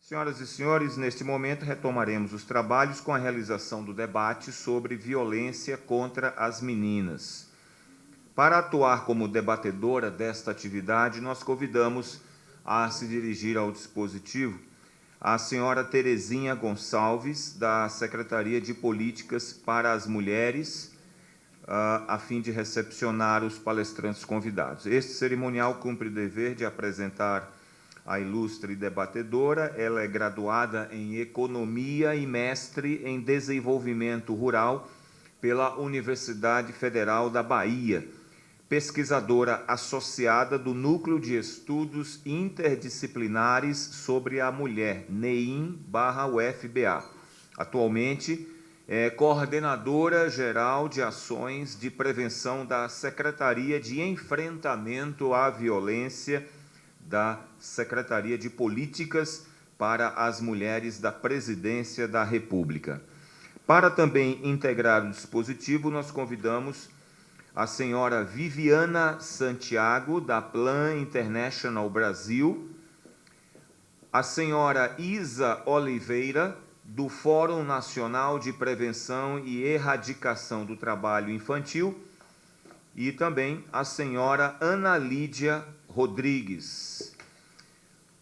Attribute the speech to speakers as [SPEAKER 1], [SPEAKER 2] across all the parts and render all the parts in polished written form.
[SPEAKER 1] Senhoras e senhores, neste momento retomaremos os trabalhos com a realização do debate sobre violência contra as meninas. Para atuar como debatedora desta atividade, nós convidamos a se dirigir ao dispositivo a senhora Terezinha Gonçalves, da Secretaria de Políticas para as Mulheres, a fim de recepcionar os palestrantes convidados. Este cerimonial cumpre o dever de apresentar a ilustre debatedora. Ela é graduada em Economia e mestre em Desenvolvimento Rural pela Universidade Federal da Bahia, pesquisadora associada do Núcleo de Estudos Interdisciplinares sobre a Mulher, NEIM/UFBA. Atualmente, é coordenadora geral de ações de prevenção da Secretaria de Enfrentamento à Violência da Secretaria de Políticas para as Mulheres da Presidência da República. Para também integrar o dispositivo, nós convidamos a senhora Viviana Santiago, da Plan International Brasil, a senhora Isa Oliveira, do Fórum Nacional de Prevenção e Erradicação do Trabalho Infantil, e também a senhora Ana Lídia Rodrigues.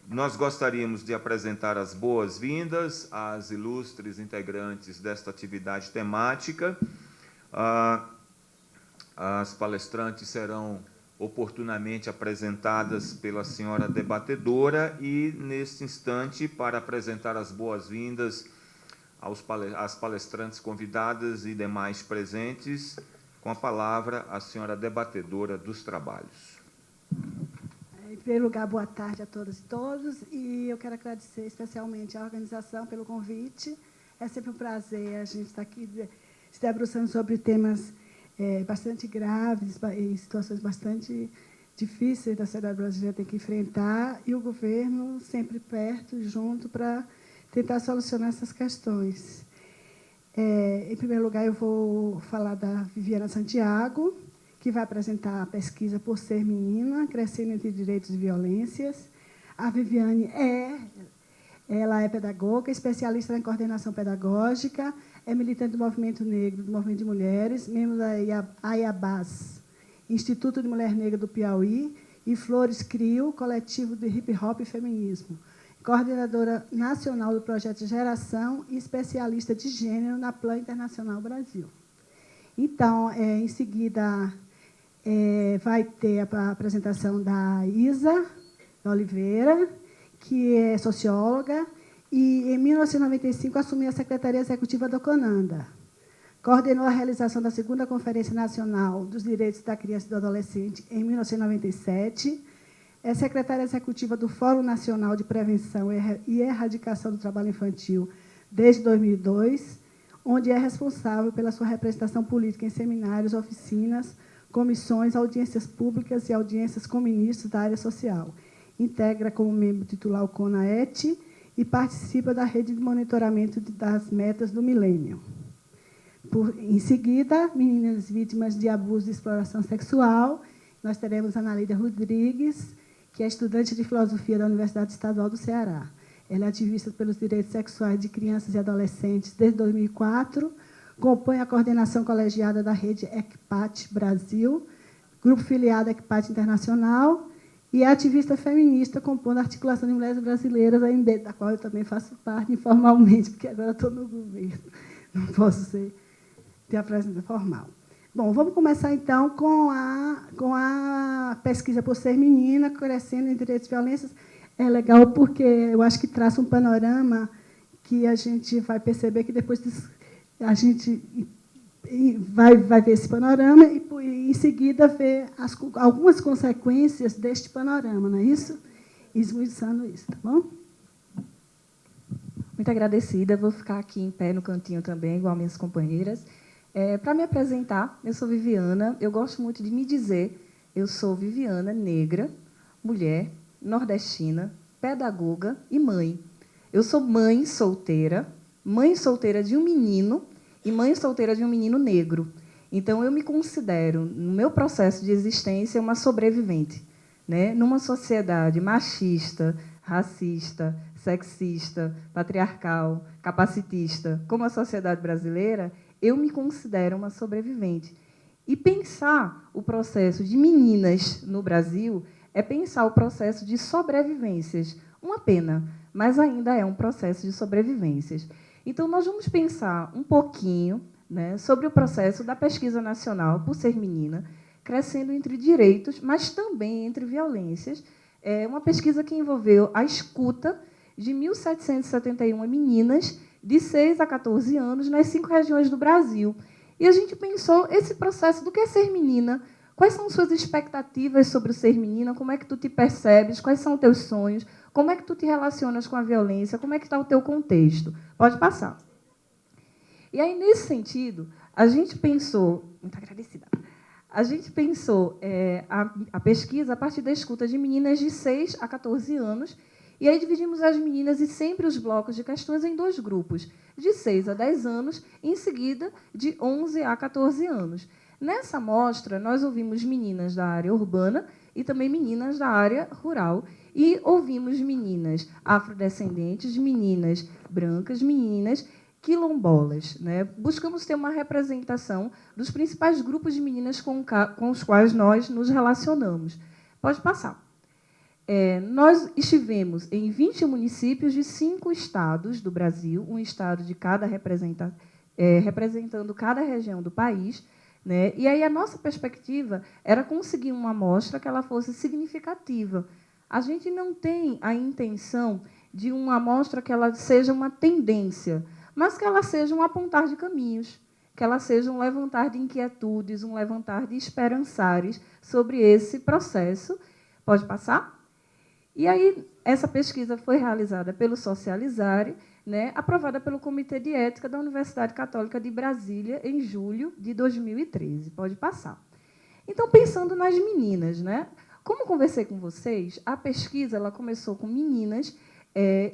[SPEAKER 1] Nós gostaríamos de apresentar as boas-vindas às ilustres integrantes desta atividade temática. As palestrantes serão oportunamente apresentadas pela senhora debatedora e, neste instante, para apresentar as boas-vindas às palestrantes convidadas e demais presentes, com a palavra a senhora debatedora dos trabalhos.
[SPEAKER 2] Em primeiro lugar, boa tarde a todas e todos, e eu quero agradecer especialmente à organização pelo convite. É sempre um prazer a gente estar aqui se debruçando sobre temas bastante graves e situações bastante difíceis da sociedade brasileira tem que enfrentar, e o governo sempre perto, junto, para tentar solucionar essas questões. Em primeiro lugar, eu vou falar da Viviana Santiago, que vai apresentar a pesquisa Por Ser Menina, Crescendo entre Direitos e Violências. A Viviane ela é pedagoga, especialista em coordenação pedagógica, é militante do movimento negro, do movimento de mulheres, membro da AIABAS, Instituto de Mulher Negra do Piauí, e Flores Crio, coletivo de hip-hop e feminismo. Coordenadora nacional do projeto Geração e especialista de gênero na Plan International Brasil. Então, em seguida, vai ter a apresentação da Isa Oliveira, que é socióloga, e, em 1995, assumiu a Secretaria Executiva do CONANDA. Coordenou a realização da 2ª Conferência Nacional dos Direitos da Criança e do Adolescente, em 1997. É secretária executiva do Fórum Nacional de Prevenção e Erradicação do Trabalho Infantil desde 2002, onde é responsável pela sua representação política em seminários, oficinas, comissões, audiências públicas e audiências com ministros da área social. Integra como membro titular o CONAET e participa da rede de monitoramento das metas do milênio. Em seguida, meninas vítimas de abuso e exploração sexual, nós teremos a Ana Lídia Rodrigues, que é estudante de filosofia da Universidade Estadual do Ceará. Ela é ativista pelos direitos sexuais de crianças e adolescentes desde 2004, compõe a coordenação colegiada da rede ECPAT Brasil, grupo filiado ECPAT Internacional, e é ativista feminista, compondo a Articulação de Mulheres Brasileiras, a AMB, da qual eu também faço parte informalmente, porque agora estou no governo, não posso ter a presença formal. Bom, vamos começar, então, com a pesquisa Por Ser Menina, Crescendo em Direitos e Violências. É legal porque eu acho que traça um panorama que a gente vai perceber que depois a gente vai ver esse panorama e, em seguida, ver algumas consequências deste panorama, não é isso? Esmiuçando isso, tá bom?
[SPEAKER 3] Muito agradecida. Vou ficar aqui em pé no cantinho também, igual minhas companheiras. Para me apresentar, eu sou Viviana. Eu gosto muito de me dizer, eu sou Viviana, negra, mulher, nordestina, pedagoga e mãe. Eu sou mãe solteira de um menino e mãe solteira de um menino negro. Então, eu me considero, no meu processo de existência, uma sobrevivente, né? Numa sociedade machista, racista, sexista, patriarcal, capacitista, como a sociedade brasileira, eu me considero uma sobrevivente. E pensar o processo de meninas no Brasil é pensar o processo de sobrevivências. Uma pena, mas ainda é um processo de sobrevivências. Então, nós vamos pensar um pouquinho, né, sobre o processo da pesquisa nacional, por ser menina, crescendo entre direitos, mas também entre violências. É uma pesquisa que envolveu a escuta de 1.771 meninas de 6 a 14 anos nas 5 regiões do Brasil. E a gente pensou esse processo do que é ser menina, quais são suas expectativas sobre o ser menina, como é que tu te percebes, quais são os teus sonhos, como é que tu te relacionas com a violência, como é que está o teu contexto. Pode passar. E aí, nesse sentido, a gente pensou, muito agradecida, a gente pensou a pesquisa a partir da escuta de meninas de 6 a 14 anos, e aí dividimos as meninas e sempre os blocos de questões em 2 grupos, de 6 a 10 anos, e, em seguida, de 11 a 14 anos. Nessa amostra, nós ouvimos meninas da área urbana e também meninas da área rural, e ouvimos meninas afrodescendentes, meninas brancas, meninas quilombolas, né? Buscamos ter uma representação dos principais grupos de meninas com os quais nós nos relacionamos. Pode passar. Nós estivemos em 20 municípios de 5 estados do Brasil, um estado de cada representando cada região do país, né? E aí a nossa perspectiva era conseguir uma amostra que ela fosse significativa. A gente não tem a intenção de uma amostra que ela seja uma tendência, mas que ela seja um apontar de caminhos, que ela seja um levantar de inquietudes, um levantar de esperançares sobre esse processo. Pode passar? E aí, essa pesquisa foi realizada pelo Socializare, né, aprovada pelo Comitê de Ética da Universidade Católica de Brasília, em julho de 2013. Pode passar. Então, pensando nas meninas, né, como conversei com vocês, a pesquisa ela começou com meninas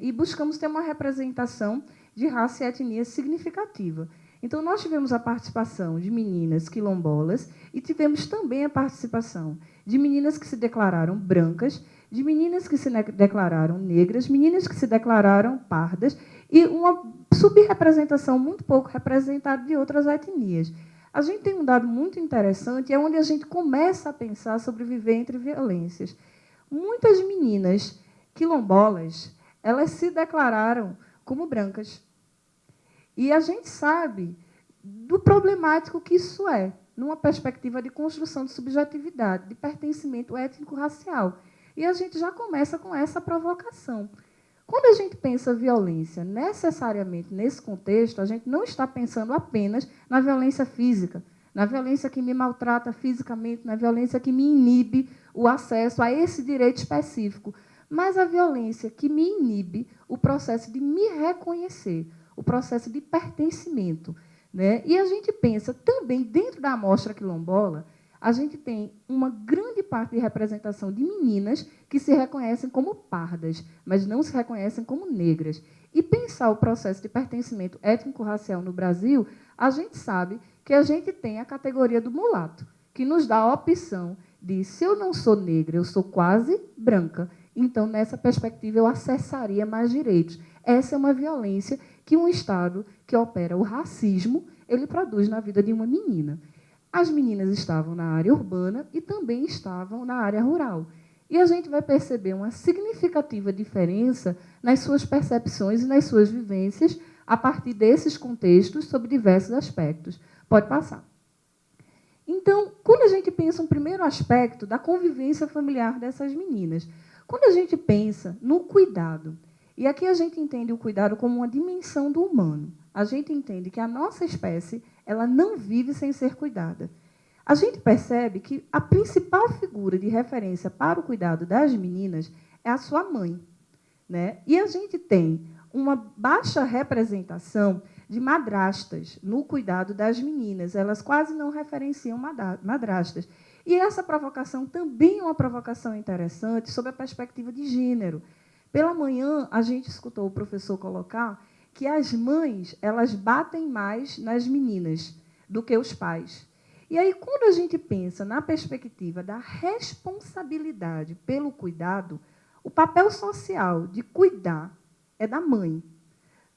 [SPEAKER 3] e buscamos ter uma representação de raça e etnia significativa. Então, nós tivemos a participação de meninas quilombolas e tivemos também a participação de meninas que se declararam brancas, de meninas que se declararam negras, meninas que se declararam pardas e uma subrepresentação muito pouco representada de outras etnias. A gente tem um dado muito interessante, é onde a gente começa a pensar sobre viver entre violências. Muitas meninas quilombolas, elas se declararam como brancas. E a gente sabe do problemático que isso é, numa perspectiva de construção de subjetividade, de pertencimento étnico-racial. E a gente já começa com essa provocação. Quando a gente pensa violência, necessariamente nesse contexto, a gente não está pensando apenas na violência física, na violência que me maltrata fisicamente, na violência que me inibe o acesso a esse direito específico, mas a violência que me inibe o processo de me reconhecer, o processo de pertencimento, né? E a gente pensa também, dentro da amostra quilombola, a gente tem uma grande parte de representação de meninas que se reconhecem como pardas, mas não se reconhecem como negras. E pensar o processo de pertencimento étnico-racial no Brasil, a gente sabe que a gente tem a categoria do mulato, que nos dá a opção de, se eu não sou negra, eu sou quase branca, então, nessa perspectiva, eu acessaria mais direitos. Essa é uma violência que um Estado que opera o racismo, ele produz na vida de uma menina. As meninas estavam na área urbana e também estavam na área rural. E a gente vai perceber uma significativa diferença nas suas percepções e nas suas vivências a partir desses contextos sobre diversos aspectos. Pode passar. Então, quando a gente pensa um primeiro aspecto da convivência familiar dessas meninas, quando a gente pensa no cuidado, e aqui a gente entende o cuidado como uma dimensão do humano, a gente entende que a nossa espécie ela não vive sem ser cuidada. A gente percebe que a principal figura de referência para o cuidado das meninas é a sua mãe, né? E a gente tem uma baixa representação de madrastas no cuidado das meninas. Elas quase não referenciam madrastas. E essa provocação também é uma provocação interessante sob a perspectiva de gênero. Pela manhã, a gente escutou o professor colocar que as mães elas batem mais nas meninas do que os pais. E aí, quando a gente pensa na perspectiva da responsabilidade pelo cuidado, o papel social de cuidar é da mãe.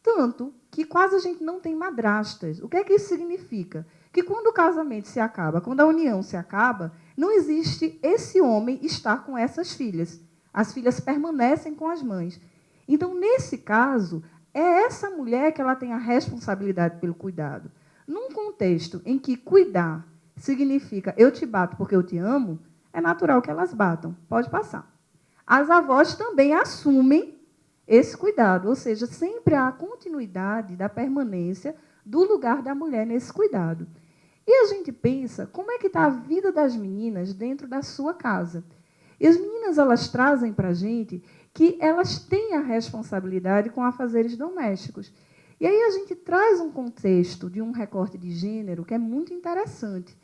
[SPEAKER 3] Tanto que quase a gente não tem madrastas. O que é que isso significa? Que quando o casamento se acaba, quando a união se acaba, não existe esse homem estar com essas filhas. As filhas permanecem com as mães. Então, nesse caso, é essa mulher que ela tem a responsabilidade pelo cuidado. Num contexto em que cuidar significa eu te bato porque eu te amo, é natural que elas batam. Pode passar. As avós também assumem esse cuidado, ou seja, sempre há a continuidade da permanência do lugar da mulher nesse cuidado. E a gente pensa como é que está a vida das meninas dentro da sua casa. E as meninas, elas trazem para a gente que elas têm a responsabilidade com afazeres domésticos. E aí a gente traz um contexto de um recorte de gênero que é muito interessante.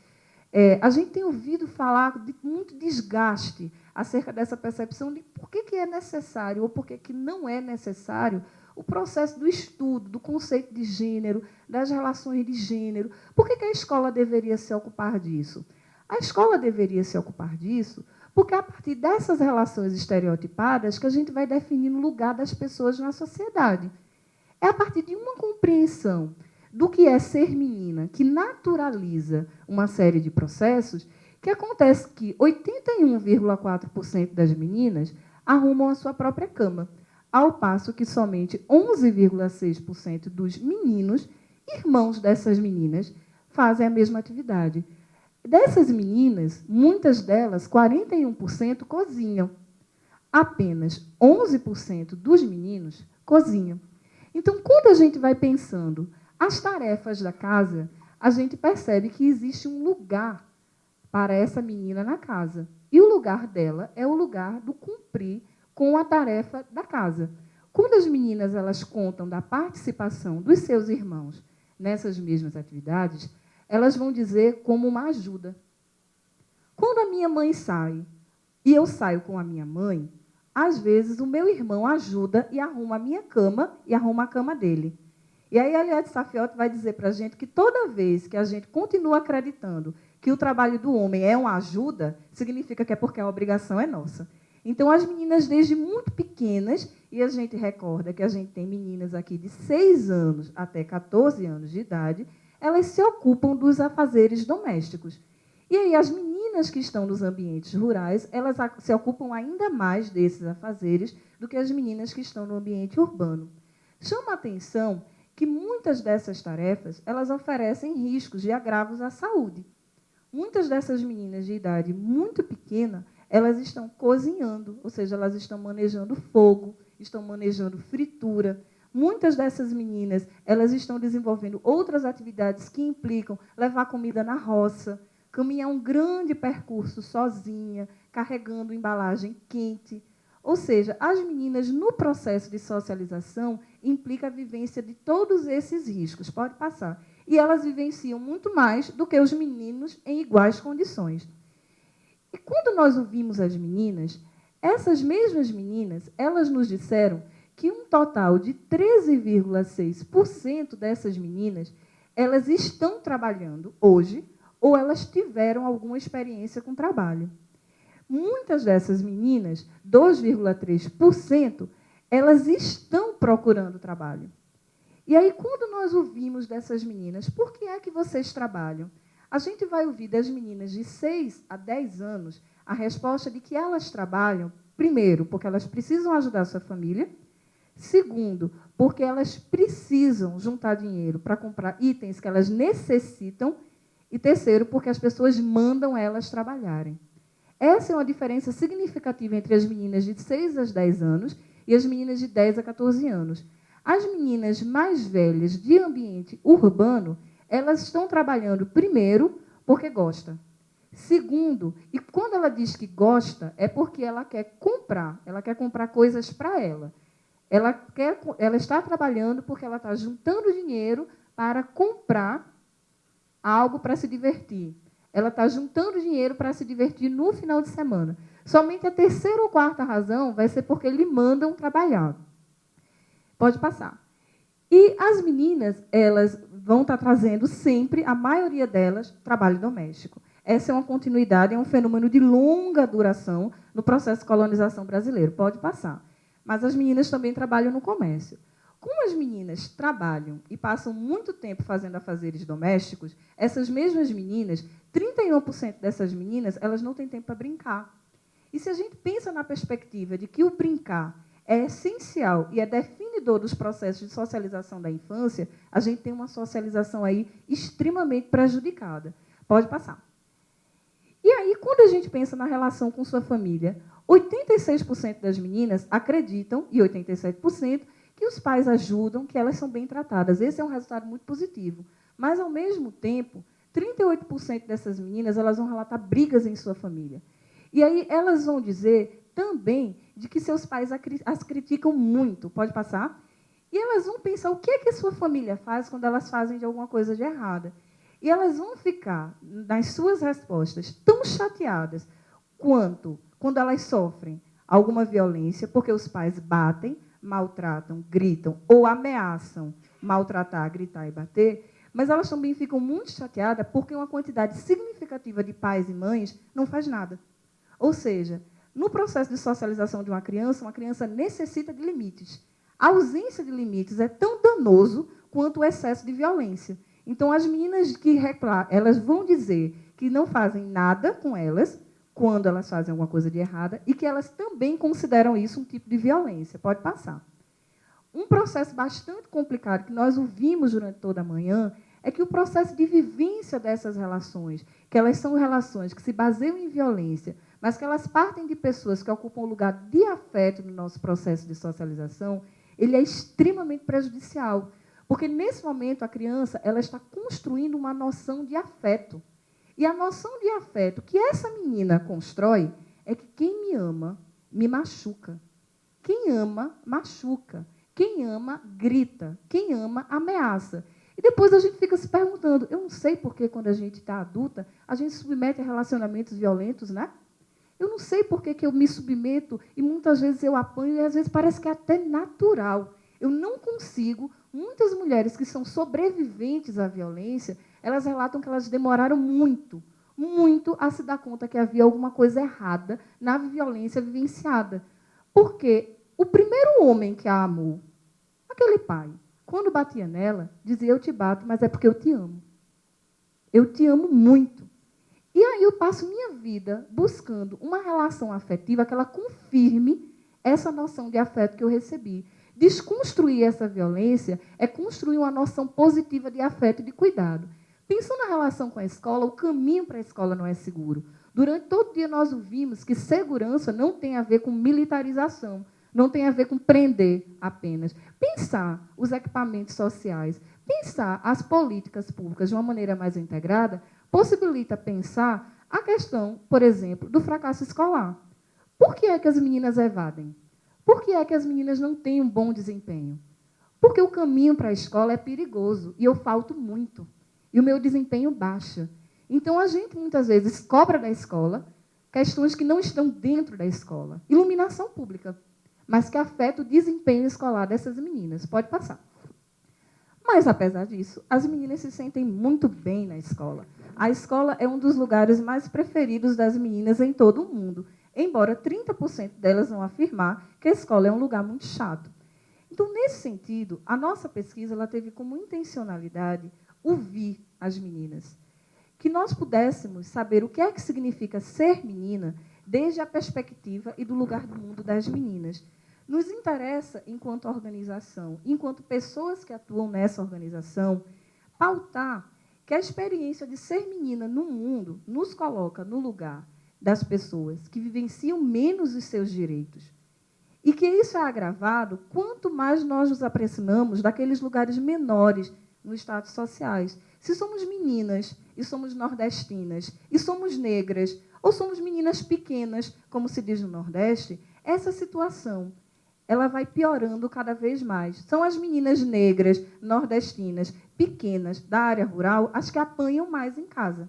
[SPEAKER 3] A gente tem ouvido falar de muito desgaste acerca dessa percepção de por que é necessário ou por que não é necessário o processo do estudo, do conceito de gênero, das relações de gênero. Por que a escola deveria se ocupar disso? A escola deveria se ocupar disso porque é a partir dessas relações estereotipadas que a gente vai definir o lugar das pessoas na sociedade. É a partir de uma compreensão do que é ser menina, que naturaliza uma série de processos, que acontece que 81,4% das meninas arrumam a sua própria cama, ao passo que somente 11,6% dos meninos, irmãos dessas meninas, fazem a mesma atividade. Dessas meninas, muitas delas, 41%, cozinham. Apenas 11% dos meninos cozinham. Então, quando a gente vai pensando as tarefas da casa, a gente percebe que existe um lugar para essa menina na casa. E o lugar dela é o lugar do cumprir com a tarefa da casa. Quando as meninas elas contam da participação dos seus irmãos nessas mesmas atividades, elas vão dizer como uma ajuda. Quando a minha mãe sai e eu saio com a minha mãe, às vezes o meu irmão ajuda e arruma a minha cama e arruma a cama dele. E aí a Eliade Safiotti vai dizer para a gente que toda vez que a gente continua acreditando que o trabalho do homem é uma ajuda, significa que é porque a obrigação é nossa. Então, as meninas, desde muito pequenas, e a gente recorda que a gente tem meninas aqui de 6 anos até 14 anos de idade, elas se ocupam dos afazeres domésticos. E aí, as meninas que estão nos ambientes rurais, elas se ocupam ainda mais desses afazeres do que as meninas que estão no ambiente urbano. Chama a atenção que muitas dessas tarefas elas oferecem riscos de agravos à saúde. Muitas dessas meninas de idade muito pequena, elas estão cozinhando, ou seja, elas estão manejando fogo, estão manejando fritura. Muitas dessas meninas, elas estão desenvolvendo outras atividades que implicam levar comida na roça, caminhar um grande percurso sozinha, carregando embalagem quente. Ou seja, as meninas, no processo de socialização, implica a vivência de todos esses riscos. Pode passar. E elas vivenciam muito mais do que os meninos em iguais condições. E quando nós ouvimos as meninas, essas mesmas meninas, elas nos disseram que um total de 13,6% dessas meninas, elas estão trabalhando hoje ou elas tiveram alguma experiência com trabalho. Muitas dessas meninas, 2,3%, elas estão procurando trabalho. E aí, quando nós ouvimos dessas meninas, por que é que vocês trabalham? A gente vai ouvir das meninas de 6 a 10 anos a resposta de que elas trabalham, primeiro, porque elas precisam ajudar a sua família, segundo, porque elas precisam juntar dinheiro para comprar itens que elas necessitam, e terceiro, porque as pessoas mandam elas trabalharem. Essa é uma diferença significativa entre as meninas de 6 a 10 anos e as meninas de 10 a 14 anos. As meninas mais velhas de ambiente urbano, elas estão trabalhando, primeiro, porque gosta. Segundo, e quando ela diz que gosta, é porque ela quer comprar coisas para ela. Ela está trabalhando porque ela está juntando dinheiro para comprar algo para se divertir. Ela está juntando dinheiro para se divertir no final de semana. Somente a terceira ou quarta razão vai ser porque lhe mandam trabalhar. Pode passar. E as meninas, elas vão estar trazendo sempre, a maioria delas, trabalho doméstico. Essa é uma continuidade, é um fenômeno de longa duração no processo de colonização brasileiro. Pode passar. mas as meninas também trabalham no comércio. Como as meninas trabalham e passam muito tempo fazendo afazeres domésticos, essas mesmas meninas, 31% dessas meninas, elas não têm tempo para brincar. E se a gente pensa na perspectiva de que o brincar é essencial e é definidor dos processos de socialização da infância, a gente tem uma socialização aí extremamente prejudicada. Pode passar. E aí, quando a gente pensa na relação com sua família, 86% das meninas acreditam, e 87%, que os pais ajudam, que elas são bem tratadas. Esse é um resultado muito positivo. Mas, ao mesmo tempo, 38% dessas meninas elas vão relatar brigas em sua família. E aí elas vão dizer também de que seus pais as criticam muito. Pode passar? E elas vão pensar o que é que a sua família faz quando elas fazem de alguma coisa de errada. E elas vão ficar, nas suas respostas, tão chateadas quanto quando elas sofrem alguma violência, porque os pais batem, maltratam, gritam ou ameaçam maltratar, gritar e bater, mas elas também ficam muito chateadas porque uma quantidade significativa de pais e mães não faz nada. Ou seja, no processo de socialização de uma criança necessita de limites. A ausência de limites é tão danoso quanto o excesso de violência. Então, as meninas que reclamam, elas vão dizer que não fazem nada com elas quando elas fazem alguma coisa de errada e que elas também consideram isso um tipo de violência. Pode passar. Um processo bastante complicado que nós ouvimos durante toda a manhã é que o processo de vivência dessas relações, que elas são relações que se baseiam em violência, mas que elas partem de pessoas que ocupam o lugar de afeto no nosso processo de socialização, ele é extremamente prejudicial. Porque, nesse momento, a criança ela está construindo uma noção de afeto. E a noção de afeto que essa menina constrói é que quem me ama, me machuca. Quem ama, machuca. Quem ama, grita. Quem ama, ameaça. E depois a gente fica se perguntando, eu não sei por que, quando a gente está adulta, a gente se submete a relacionamentos violentos, né? Eu não sei por que eu me submeto e muitas vezes eu apanho e às vezes parece que é até natural. Eu não consigo. Muitas mulheres que são sobreviventes à violência, elas relatam que elas demoraram muito, muito a se dar conta que havia alguma coisa errada na violência vivenciada. Porque o primeiro homem que a amou, aquele pai, quando batia nela, dizia, eu te bato, mas é porque eu te amo. Eu te amo muito. E aí eu passo minha vida buscando uma relação afetiva que ela confirme essa noção de afeto que eu recebi. Desconstruir essa violência é construir uma noção positiva de afeto e de cuidado. Pensando na relação com a escola, o caminho para a escola não é seguro. Durante todo o dia nós ouvimos que segurança não tem a ver com militarização, não tem a ver com prender apenas. Pensar os equipamentos sociais, pensar as políticas públicas de uma maneira mais integrada, possibilita pensar a questão, por exemplo, do fracasso escolar. Por que é que as meninas evadem? Por que é que as meninas não têm um bom desempenho? Porque o caminho para a escola é perigoso e eu falto muito. E o meu desempenho baixa. Então, a gente, muitas vezes, cobra da escola questões que não estão dentro da escola. Iluminação pública, mas que afeta o desempenho escolar dessas meninas. Pode passar. Mas, apesar disso, as meninas se sentem muito bem na escola. A escola é um dos lugares mais preferidos das meninas em todo o mundo, embora 30% delas vão afirmar que a escola é um lugar muito chato. Então, nesse sentido, a nossa pesquisa ela teve como intencionalidade ouvir as meninas, que nós pudéssemos saber o que é que significa ser menina desde a perspectiva e do lugar do mundo das meninas. Nos interessa, enquanto organização, enquanto pessoas que atuam nessa organização, pautar que a experiência de ser menina no mundo nos coloca no lugar das pessoas que vivenciam menos os seus direitos. E que isso é agravado quanto mais nós nos aproximamos daqueles lugares menores nos status sociais. Se somos meninas e somos nordestinas, e somos negras, ou somos meninas pequenas, como se diz no Nordeste, essa situação ela vai piorando cada vez mais. São as meninas negras, nordestinas, pequenas, da área rural, as que apanham mais em casa,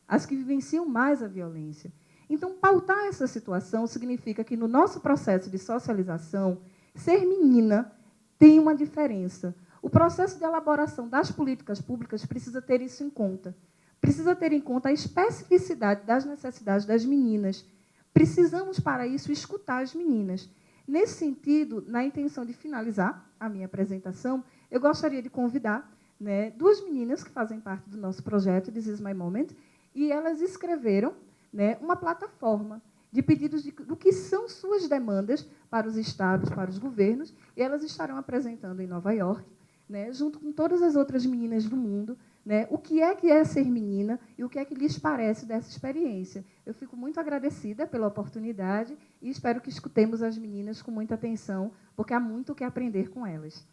[SPEAKER 3] as que vivenciam mais a violência. Então, pautar essa situação significa que, no nosso processo de socialização, ser menina tem uma diferença. O processo de elaboração das políticas públicas precisa ter isso em conta. Precisa ter em conta a especificidade das necessidades das meninas. Precisamos, para isso, escutar as meninas. Nesse sentido, na intenção de finalizar a minha apresentação, eu gostaria de convidar, né, 2 meninas que fazem parte do nosso projeto This Is My Moment, e elas escreveram, né, uma plataforma de pedidos do que são suas demandas para os estados, para os governos, e elas estarão apresentando em Nova York, né, junto com todas as outras meninas do mundo, né, o que é ser menina e o que é que lhes parece dessa experiência. Eu fico muito agradecida pela oportunidade e espero que escutemos as meninas com muita atenção, porque há muito o que aprender com elas.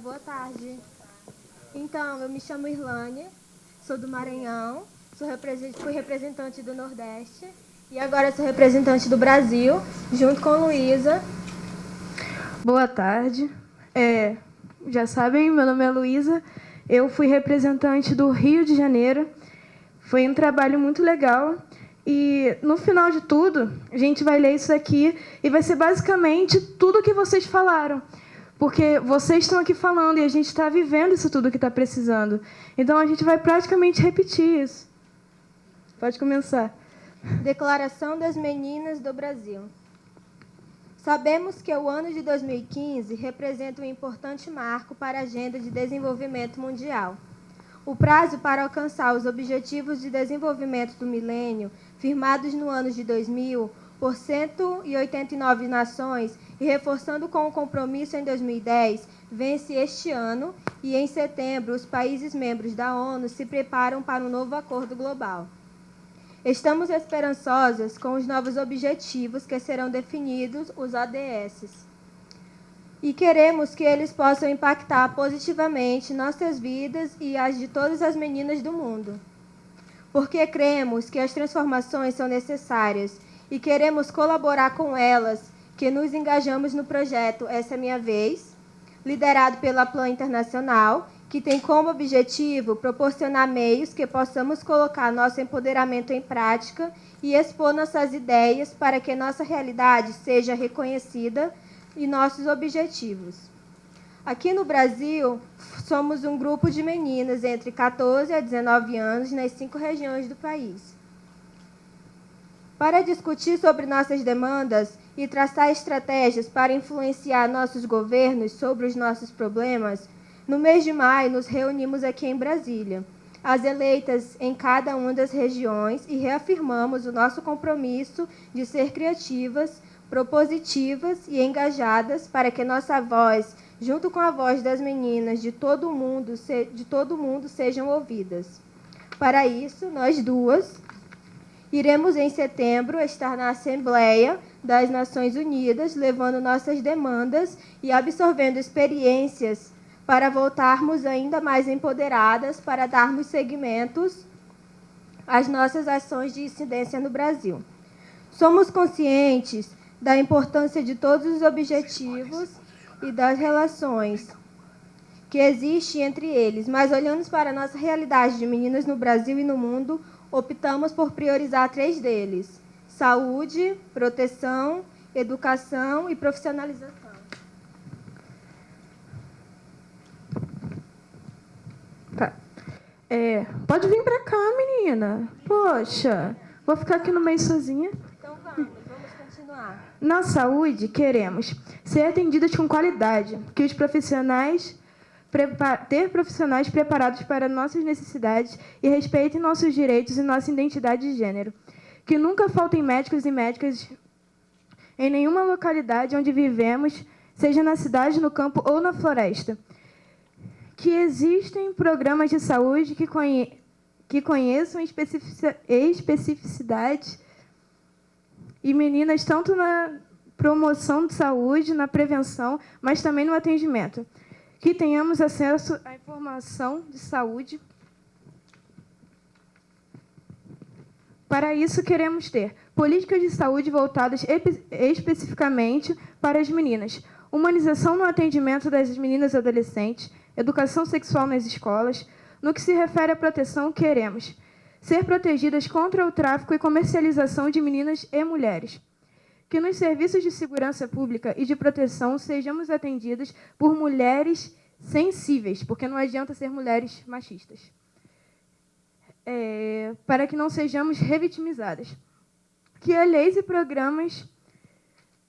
[SPEAKER 4] Boa tarde. Então, eu me chamo Irlane, sou do Maranhão, fui representante do Nordeste e agora sou representante do Brasil, junto com Luísa.
[SPEAKER 5] Boa tarde. Já sabem, meu nome é Luísa, eu fui representante do Rio de Janeiro. Foi um trabalho muito legal e, no final de tudo, a gente vai ler isso aqui e vai ser basicamente tudo o que vocês falaram. Porque vocês estão aqui falando e a gente está vivendo isso tudo que está precisando. Então, a gente vai praticamente repetir isso. Pode começar.
[SPEAKER 4] Declaração das Meninas do Brasil. Sabemos que o ano de 2015 representa um importante marco para a Agenda de Desenvolvimento Mundial. O prazo para alcançar os Objetivos de Desenvolvimento do Milênio, firmados no ano de 2000, por 189 nações, e reforçando com o compromisso em 2010, vence este ano e, em setembro, os países membros da ONU se preparam para um novo acordo global. Estamos esperançosas com os novos objetivos que serão definidos, os ODS, e queremos que eles possam impactar positivamente nossas vidas e as de todas as meninas do mundo. Porque cremos que as transformações são necessárias e queremos colaborar com elas, que nos engajamos no projeto Essa é Minha Vez, liderado pela Plan Internacional, que tem como objetivo proporcionar meios que possamos colocar nosso empoderamento em prática e expor nossas ideias para que nossa realidade seja reconhecida e nossos objetivos. Aqui no Brasil, somos um grupo de meninas entre 14 a 19 anos nas 5 regiões do país. Para discutir sobre nossas demandas e traçar estratégias para influenciar nossos governos sobre os nossos problemas, no mês de maio nos reunimos aqui em Brasília, as eleitas em cada uma das regiões, e reafirmamos o nosso compromisso de ser criativas, propositivas e engajadas para que nossa voz, junto com a voz das meninas de todo o mundo, sejam ouvidas. Para isso, nós duas iremos em setembro estar na Assembleia das Nações Unidas, levando nossas demandas e absorvendo experiências para voltarmos ainda mais empoderadas para darmos seguimentos às nossas ações de incidência no Brasil. Somos conscientes da importância de todos os objetivos e das relações que existem entre eles, mas olhando para a nossa realidade de meninas no Brasil e no mundo, optamos por priorizar 3 deles: saúde, proteção, educação e profissionalização.
[SPEAKER 5] Tá. Pode vir para cá, menina. Poxa, vou ficar aqui no meio sozinha.
[SPEAKER 4] Então vamos continuar.
[SPEAKER 5] Na saúde, queremos ser atendidas com qualidade, que os profissionais ter profissionais preparados para nossas necessidades e respeitem nossos direitos e nossa identidade de gênero. Que nunca faltem médicos e médicas em nenhuma localidade onde vivemos, seja na cidade, no campo ou na floresta. Que existem programas de saúde que conheçam especificidades e meninas tanto na promoção de saúde, na prevenção, mas também no atendimento. Que tenhamos acesso à informação de saúde. Para isso, queremos ter políticas de saúde voltadas especificamente para as meninas, humanização no atendimento das meninas e adolescentes, educação sexual nas escolas. No que se refere à proteção, queremos ser protegidas contra o tráfico e comercialização de meninas e mulheres. Que nos serviços de segurança pública e de proteção sejamos atendidas por mulheres sensíveis, porque não adianta ser mulheres machistas. para que não sejamos revitimizadas. Que as leis e programas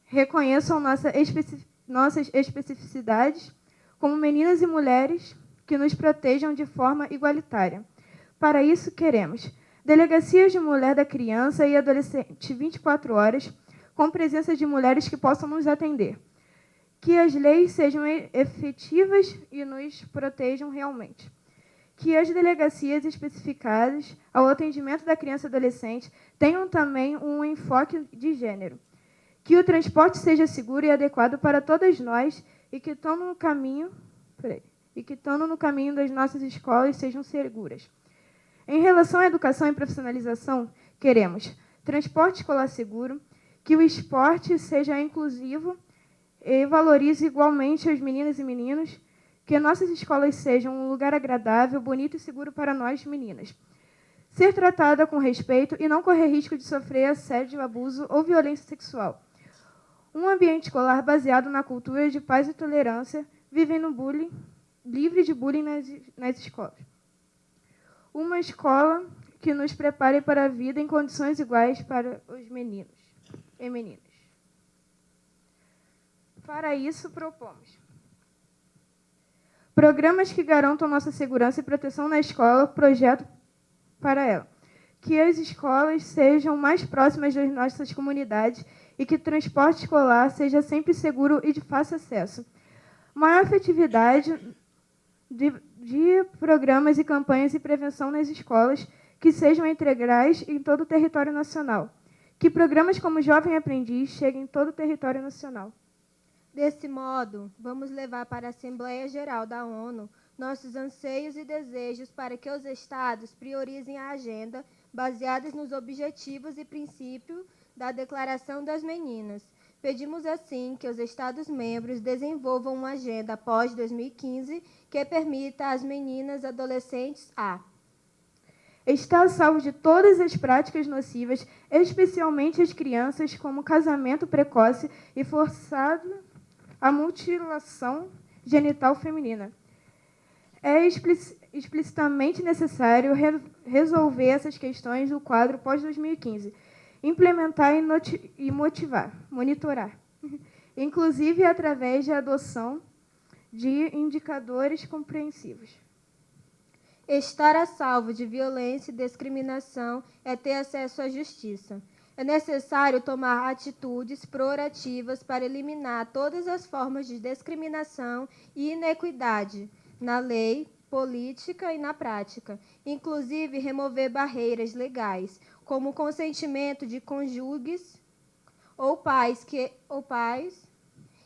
[SPEAKER 5] reconheçam nossas especificidades como meninas e mulheres, que nos protejam de forma igualitária. Para isso, queremos delegacias de mulher da criança e adolescente 24 horas, com presença de mulheres que possam nos atender. Que as leis sejam efetivas e nos protejam realmente. Que as delegacias especificadas ao atendimento da criança e adolescente tenham também um enfoque de gênero. Que o transporte seja seguro e adequado para todas nós e que estando no caminho das nossas escolas sejam seguras. Em relação à educação e profissionalização, queremos transporte escolar seguro, que o esporte seja inclusivo e valorize igualmente as meninas e meninos, que nossas escolas sejam um lugar agradável, bonito e seguro para nós, meninas. Ser tratada com respeito e não correr risco de sofrer assédio, abuso ou violência sexual. Um ambiente escolar baseado na cultura de paz e tolerância, vivendo bullying, livre de bullying nas escolas. Uma escola que nos prepare para a vida em condições iguais para os meninos e meninas. Para isso, propomos programas que garantam nossa segurança e proteção na escola, projeto para ela. Que as escolas sejam mais próximas das nossas comunidades e que o transporte escolar seja sempre seguro e de fácil acesso. Maior efetividade de programas e campanhas de prevenção nas escolas que sejam integrais em todo o território nacional. Que programas como Jovem Aprendiz cheguem em todo o território nacional.
[SPEAKER 4] Desse modo, vamos levar para a Assembleia Geral da ONU nossos anseios e desejos para que os Estados priorizem a agenda baseadas nos objetivos e princípios da Declaração das Meninas. Pedimos, assim, que os Estados-membros desenvolvam uma agenda pós-2015 que permita às meninas e adolescentes
[SPEAKER 5] estar a salvo de todas as práticas nocivas, especialmente as crianças, como casamento precoce e forçado a mutilação genital feminina. É explicitamente necessário resolver essas questões do quadro pós-2015, implementar e monitorar, inclusive através da adoção de indicadores compreensivos.
[SPEAKER 4] Estar a salvo de violência e discriminação é ter acesso à justiça. É necessário tomar atitudes proativas para eliminar todas as formas de discriminação e inequidade na lei, política e na prática, inclusive remover barreiras legais, como o consentimento de cônjuges ou pais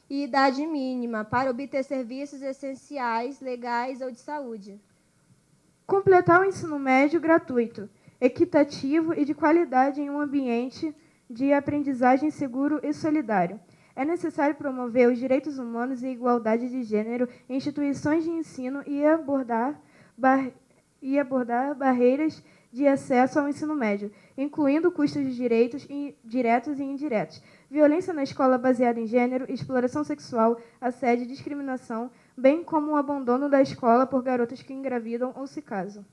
[SPEAKER 4] e idade mínima para obter serviços essenciais, legais ou de saúde.
[SPEAKER 5] Completar o ensino médio gratuito, equitativo e de qualidade em um ambiente de aprendizagem seguro e solidário. É necessário promover os direitos humanos e a igualdade de gênero em instituições de ensino e abordar barreiras de acesso ao ensino médio, incluindo custos de direitos diretos e indiretos, violência na escola baseada em gênero, exploração sexual, assédio e discriminação, bem como o abandono da escola por garotas que engravidam ou se casam.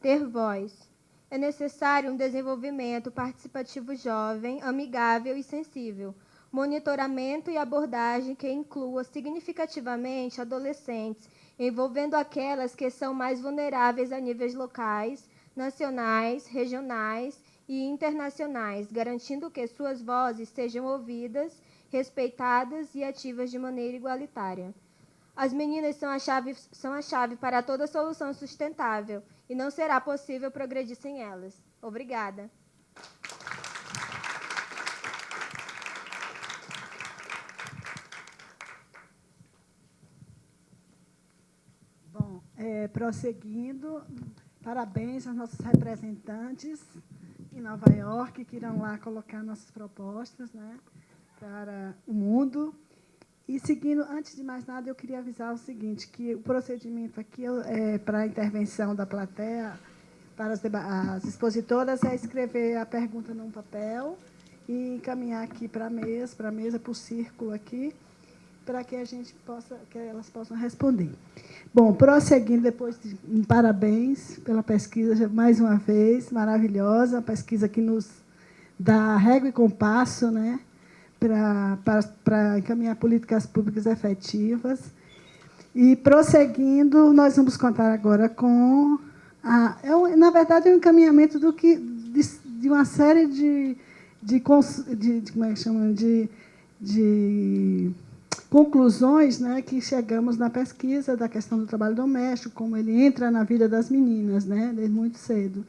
[SPEAKER 4] Ter voz. É necessário um desenvolvimento participativo jovem, amigável e sensível, monitoramento e abordagem que inclua significativamente adolescentes, envolvendo aquelas que são mais vulneráveis a níveis locais, nacionais, regionais e internacionais, garantindo que suas vozes sejam ouvidas, respeitadas e ativas de maneira igualitária. As meninas são a chave para toda solução sustentável e não será possível progredir sem elas. Obrigada.
[SPEAKER 2] Bom, prosseguindo, parabéns aos nossos representantes em Nova York, que irão lá colocar nossas propostas, né, para o mundo. E, seguindo, antes de mais nada, eu queria avisar o seguinte, que o procedimento aqui para a intervenção da plateia, para as expositoras, é escrever a pergunta num papel e encaminhar aqui para a mesa, para o círculo aqui, para que elas possam responder. Bom, prosseguindo, depois de parabéns pela pesquisa, mais uma vez, maravilhosa, a pesquisa que nos dá régua e compasso, né, para encaminhar políticas públicas efetivas. E, prosseguindo, nós vamos contar agora com... na verdade, é um encaminhamento de uma série como é que chama? De conclusões, né, que chegamos na pesquisa da questão do trabalho doméstico, como ele entra na vida das meninas, né, desde muito cedo.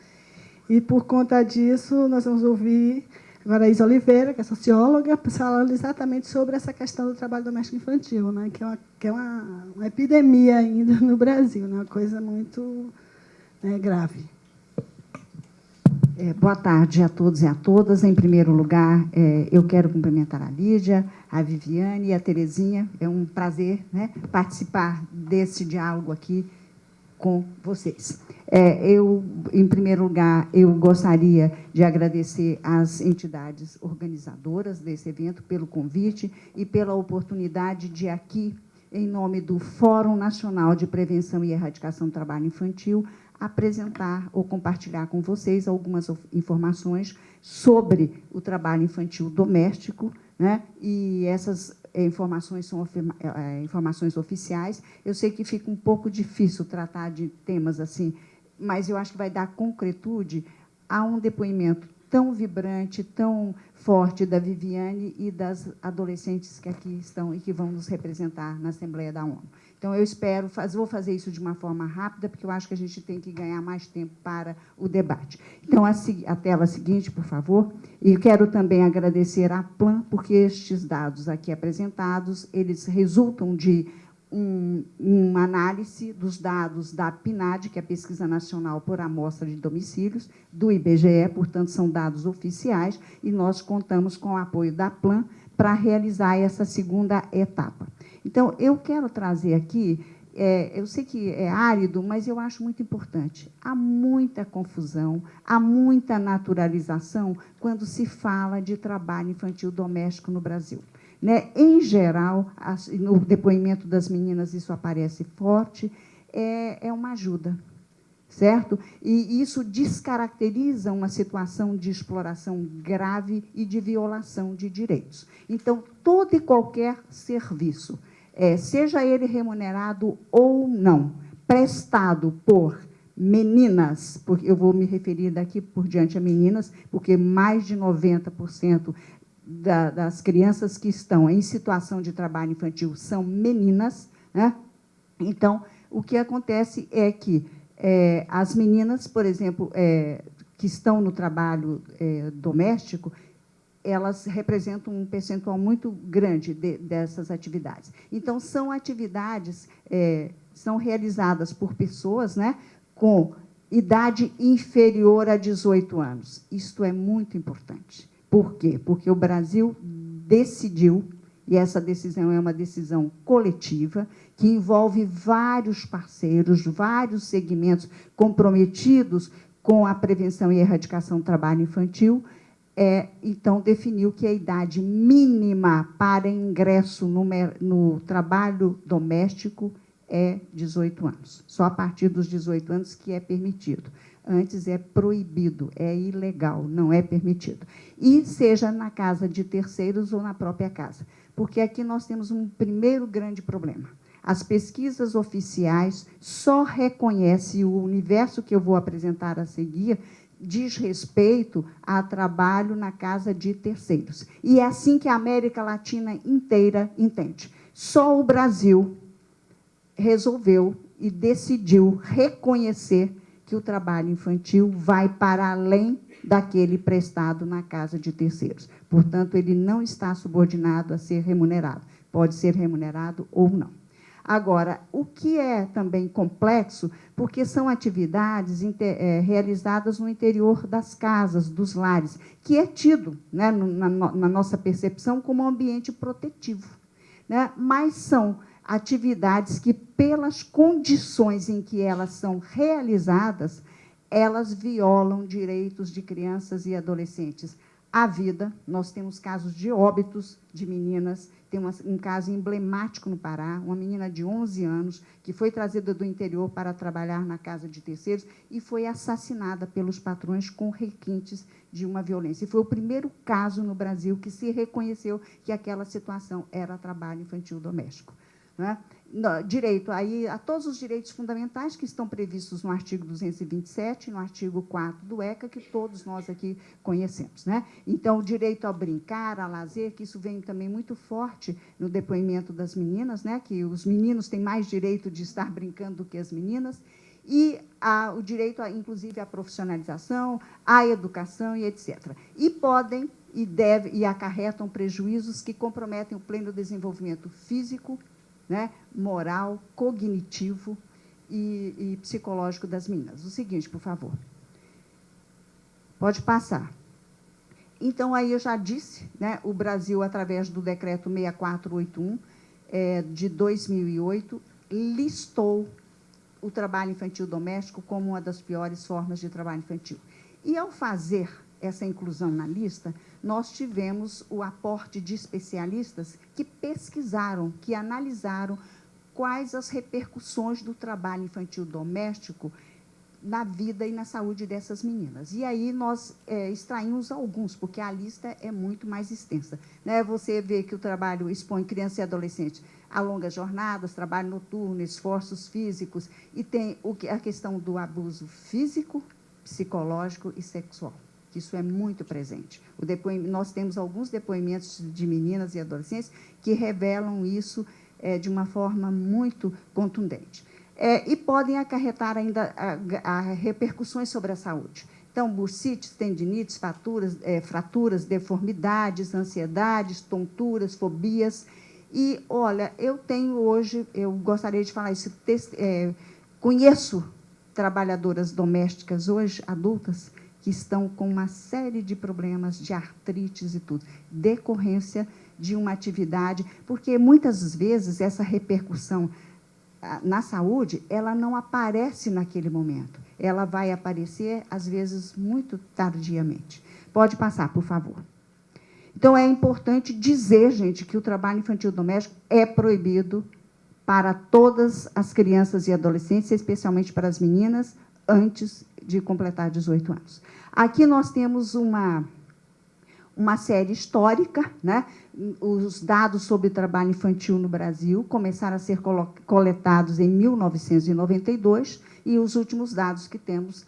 [SPEAKER 2] E, por conta disso, nós vamos ouvir agora a Isa Oliveira, que é socióloga, falando exatamente sobre essa questão do trabalho doméstico infantil, né, que é uma epidemia ainda no Brasil, né, uma coisa muito grave.
[SPEAKER 6] Boa tarde a todos e a todas. Em primeiro lugar, eu quero cumprimentar a Lídia, a Viviane e a Terezinha. É um prazer, né, participar desse diálogo aqui com vocês. Em primeiro lugar, eu gostaria de agradecer às entidades organizadoras desse evento pelo convite e pela oportunidade de aqui, em nome do Fórum Nacional de Prevenção e Erradicação do Trabalho Infantil, apresentar ou compartilhar com vocês algumas informações sobre o trabalho infantil doméstico, né? E essas informações são informações oficiais. Eu sei que fica um pouco difícil tratar de temas assim, mas eu acho que vai dar concretude a um depoimento tão vibrante, tão forte da Viviane e das adolescentes que aqui estão e que vão nos representar na Assembleia da ONU. Então, eu espero, vou fazer isso de uma forma rápida, porque eu acho que a gente tem que ganhar mais tempo para o debate. Então, a tela seguinte, por favor. E quero também agradecer à PLAN, porque estes dados aqui apresentados, eles resultam de uma análise dos dados da PNAD, que é a Pesquisa Nacional por Amostra de Domicílios, do IBGE, portanto, são dados oficiais, e nós contamos com o apoio da PLAN para realizar essa segunda etapa. Então, eu quero trazer aqui, eu sei que é árido, mas eu acho muito importante. Há muita confusão, há muita naturalização quando se fala de trabalho infantil doméstico no Brasil. Né? Em geral, no depoimento das meninas, isso aparece forte, é uma ajuda, certo? E isso descaracteriza uma situação de exploração grave e de violação de direitos. Então, todo e qualquer serviço, seja ele remunerado ou não, prestado por meninas, porque eu vou me referir daqui por diante a meninas, porque mais de 90% das crianças que estão em situação de trabalho infantil são meninas, né? Então, o que acontece é que as meninas, por exemplo, que estão no trabalho doméstico, elas representam um percentual muito grande dessas atividades. Então, são atividades, são realizadas por pessoas, né, com idade inferior a 18 anos. Isto é muito importante. Por quê? Porque o Brasil decidiu, e essa decisão é uma decisão coletiva, que envolve vários parceiros, vários segmentos comprometidos com a prevenção e erradicação do trabalho infantil, então, definiu que a idade mínima para ingresso no trabalho doméstico é 18 anos. Só a partir dos 18 anos que é permitido. Antes é proibido, é ilegal, não é permitido. E seja na casa de terceiros ou na própria casa. Porque aqui nós temos um primeiro grande problema. As pesquisas oficiais só reconhecem o universo que eu vou apresentar a seguir, diz respeito a trabalho na casa de terceiros. E é assim que a América Latina inteira entende. Só o Brasil resolveu e decidiu reconhecer que o trabalho infantil vai para além daquele prestado na casa de terceiros. Portanto, ele não está subordinado a ser remunerado. Pode ser remunerado ou não. Agora, o que é também complexo, porque são atividades realizadas no interior das casas, dos lares, que é tido, né, na nossa percepção, como um ambiente protetivo. Né? Mas são atividades que, pelas condições em que elas são realizadas, elas violam direitos de crianças e adolescentes. à vida. Nós temos casos de óbitos de meninas. Tem um caso emblemático no Pará, uma menina de 11 anos que foi trazida do interior para trabalhar na casa de terceiros e foi assassinada pelos patrões com requintes de uma violência. E foi o primeiro caso no Brasil que se reconheceu que aquela situação era trabalho infantil doméstico. Né? Direito a todos os direitos fundamentais que estão previstos no artigo 227 e no artigo 4 do ECA, que todos nós aqui conhecemos. Né? Então, o direito ao brincar, ao lazer, que isso vem também muito forte no depoimento das meninas, né? Que os meninos têm mais direito de estar brincando do que as meninas, e o direito, inclusive, à profissionalização, à educação e etc. E podem e acarretam prejuízos que comprometem o pleno desenvolvimento físico, né, moral, cognitivo e psicológico das meninas. O seguinte, por favor. Pode passar. Então, aí eu já disse, né, o Brasil, através do decreto 6481, de 2008, listou o trabalho infantil doméstico como uma das piores formas de trabalho infantil. E, ao fazer essa inclusão na lista, nós tivemos o aporte de especialistas que pesquisaram, que analisaram quais as repercussões do trabalho infantil doméstico na vida e na saúde dessas meninas. E aí nós extraímos alguns, porque a lista é muito mais extensa. Né? Você vê que o trabalho expõe crianças e adolescentes a longas jornadas, trabalho noturno, esforços físicos, e tem a questão do abuso físico, psicológico e sexual. Isso é muito presente. Nós temos alguns depoimentos de meninas e adolescentes que revelam isso de uma forma muito contundente. E podem acarretar ainda repercussões sobre a saúde. Então, bursites, tendinites, fraturas, deformidades, ansiedades, tonturas, fobias. E, olha, eu gostaria de falar isso, conheço trabalhadoras domésticas hoje, adultas, que estão com uma série de problemas de artrites e tudo, decorrência de uma atividade, porque muitas vezes essa repercussão na saúde, ela não aparece naquele momento, ela vai aparecer, às vezes, muito tardiamente. Pode passar, por favor. Então, é importante dizer, gente, que o trabalho infantil doméstico é proibido para todas as crianças e adolescentes, especialmente para as meninas, antes de completar 18 anos. Aqui nós temos uma série histórica, né? Os dados sobre trabalho infantil no Brasil começaram a ser coletados em 1992 e os últimos dados que temos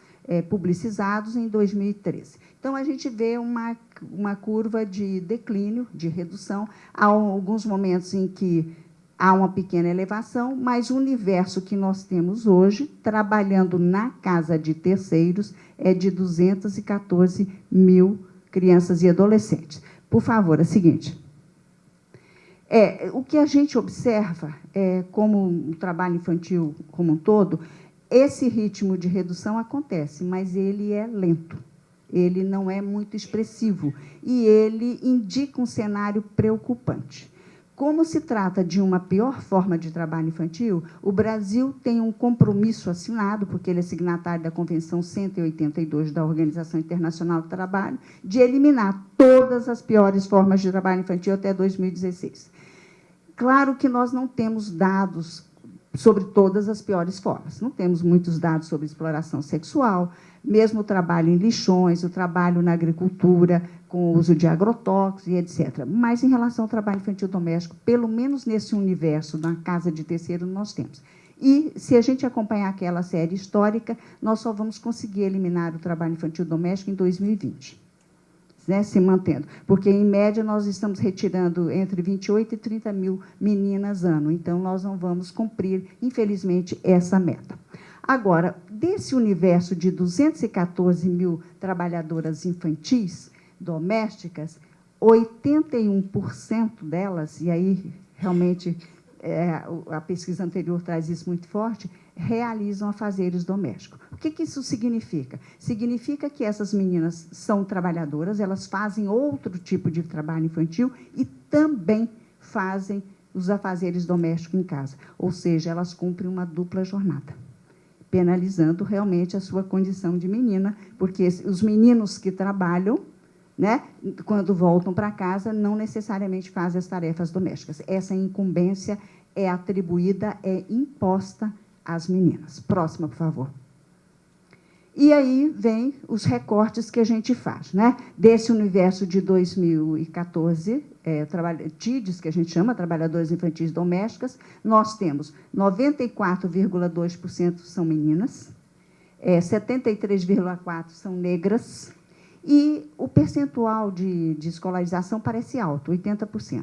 [SPEAKER 6] publicizados em 2013. Então, a gente vê uma curva de declínio, de redução. Há alguns momentos em que há uma pequena elevação, mas o universo que nós temos hoje, trabalhando na casa de terceiros, é de 214 mil crianças e adolescentes. Por favor, a seguinte. O que a gente observa, como o trabalho infantil como um todo, esse ritmo de redução acontece, mas ele é lento, ele não é muito expressivo, e ele indica um cenário preocupante. Como se trata de uma pior forma de trabalho infantil, o Brasil tem um compromisso assinado, porque ele é signatário da Convenção 182 da Organização Internacional do Trabalho, de eliminar todas as piores formas de trabalho infantil até 2016. Claro que nós não temos dados sobre todas as piores formas. Não temos muitos dados sobre exploração sexual, mesmo o trabalho em lixões, o trabalho na agricultura, com o uso de agrotóxicos e etc. Mas, em relação ao trabalho infantil doméstico, pelo menos nesse universo da casa de terceiro, nós temos. E, se a gente acompanhar aquela série histórica, nós só vamos conseguir eliminar o trabalho infantil doméstico em 2020, né, se mantendo. Porque, em média, nós estamos retirando entre 28 e 30 mil meninas ano. Então, nós não vamos cumprir, infelizmente, essa meta. Agora, desse universo de 214 mil trabalhadoras infantis domésticas, 81% delas, e aí realmente a pesquisa anterior traz isso muito forte, realizam afazeres domésticos. O que isso significa? Significa que essas meninas são trabalhadoras, elas fazem outro tipo de trabalho infantil e também fazem os afazeres domésticos em casa, ou seja, elas cumprem uma dupla jornada, penalizando realmente a sua condição de menina, porque os meninos que trabalham né, quando voltam para casa, não necessariamente fazem as tarefas domésticas. Essa incumbência é atribuída, é imposta às meninas. Próxima, por favor. E aí vem os recortes que a gente faz, né? Desse universo de 2014, TIDs, que a gente chama, Trabalhadoras Infantis Domésticas, nós temos 94,2% são meninas, 73,4% são negras, e o percentual de escolarização parece alto, 80%.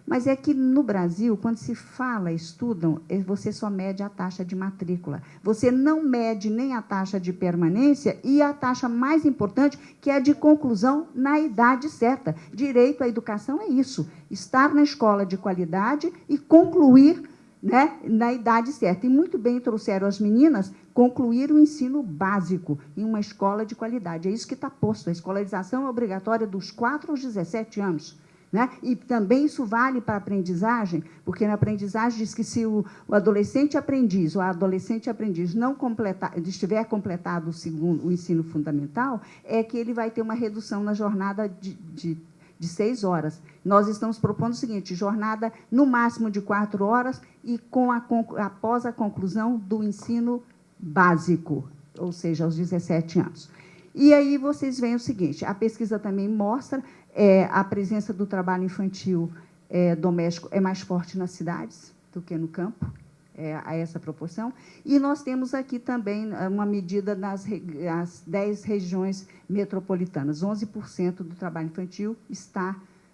[SPEAKER 6] Mas é que, no Brasil, quando se fala, estudam, você só mede a taxa de matrícula. Você não mede nem a taxa de permanência e a taxa mais importante, que é a de conclusão na idade certa. Direito à educação é isso, estar na escola de qualidade e concluir, né, na idade certa. E muito bem trouxeram as meninas concluir o ensino básico em uma escola de qualidade. É isso que está posto. A escolarização é obrigatória dos 4 aos 17 anos. Né? E também isso vale para a aprendizagem, porque na aprendizagem diz que se o adolescente aprendiz ou a adolescente aprendiz não estiver completado o ensino fundamental, é que ele vai ter uma redução na jornada de 6 horas. Nós estamos propondo o seguinte, jornada no máximo de 4 horas e após a conclusão do ensino básico, ou seja, aos 17 anos. E aí vocês veem o seguinte, a pesquisa também mostra a presença do trabalho infantil doméstico é mais forte nas cidades do que no campo, a essa proporção. E nós temos aqui também uma medida nas 10 regiões metropolitanas. 11% do trabalho infantil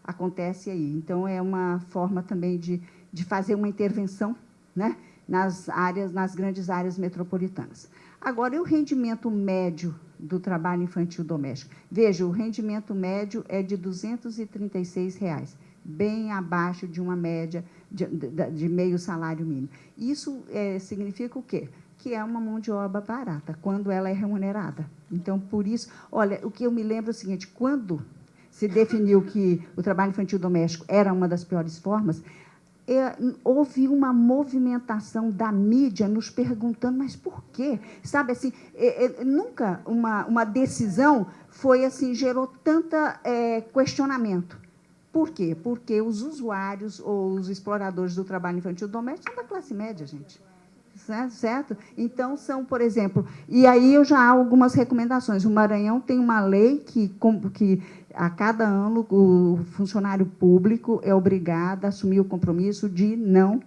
[SPEAKER 6] acontece aí. Então, é uma forma também de fazer uma intervenção, né, nas grandes áreas metropolitanas. Agora, e o rendimento médio do trabalho infantil doméstico? Veja, o rendimento médio é de R$ 236, bem abaixo de uma média de meio salário mínimo. Isso significa o quê? Que é uma mão de obra barata, quando ela é remunerada. Então, por isso, olha, o que eu me lembro é o seguinte, quando se definiu que o trabalho infantil doméstico era uma das piores formas, houve uma movimentação da mídia nos perguntando, mas por quê? Sabe, assim, nunca uma decisão foi assim, gerou tanta questionamento. Por quê? Porque os usuários ou os exploradores do trabalho infantil doméstico são da classe média, gente. Certo? Então, são, por exemplo, e aí já há algumas recomendações. O Maranhão tem uma lei que a cada ano o funcionário público é obrigado a assumir o compromisso de não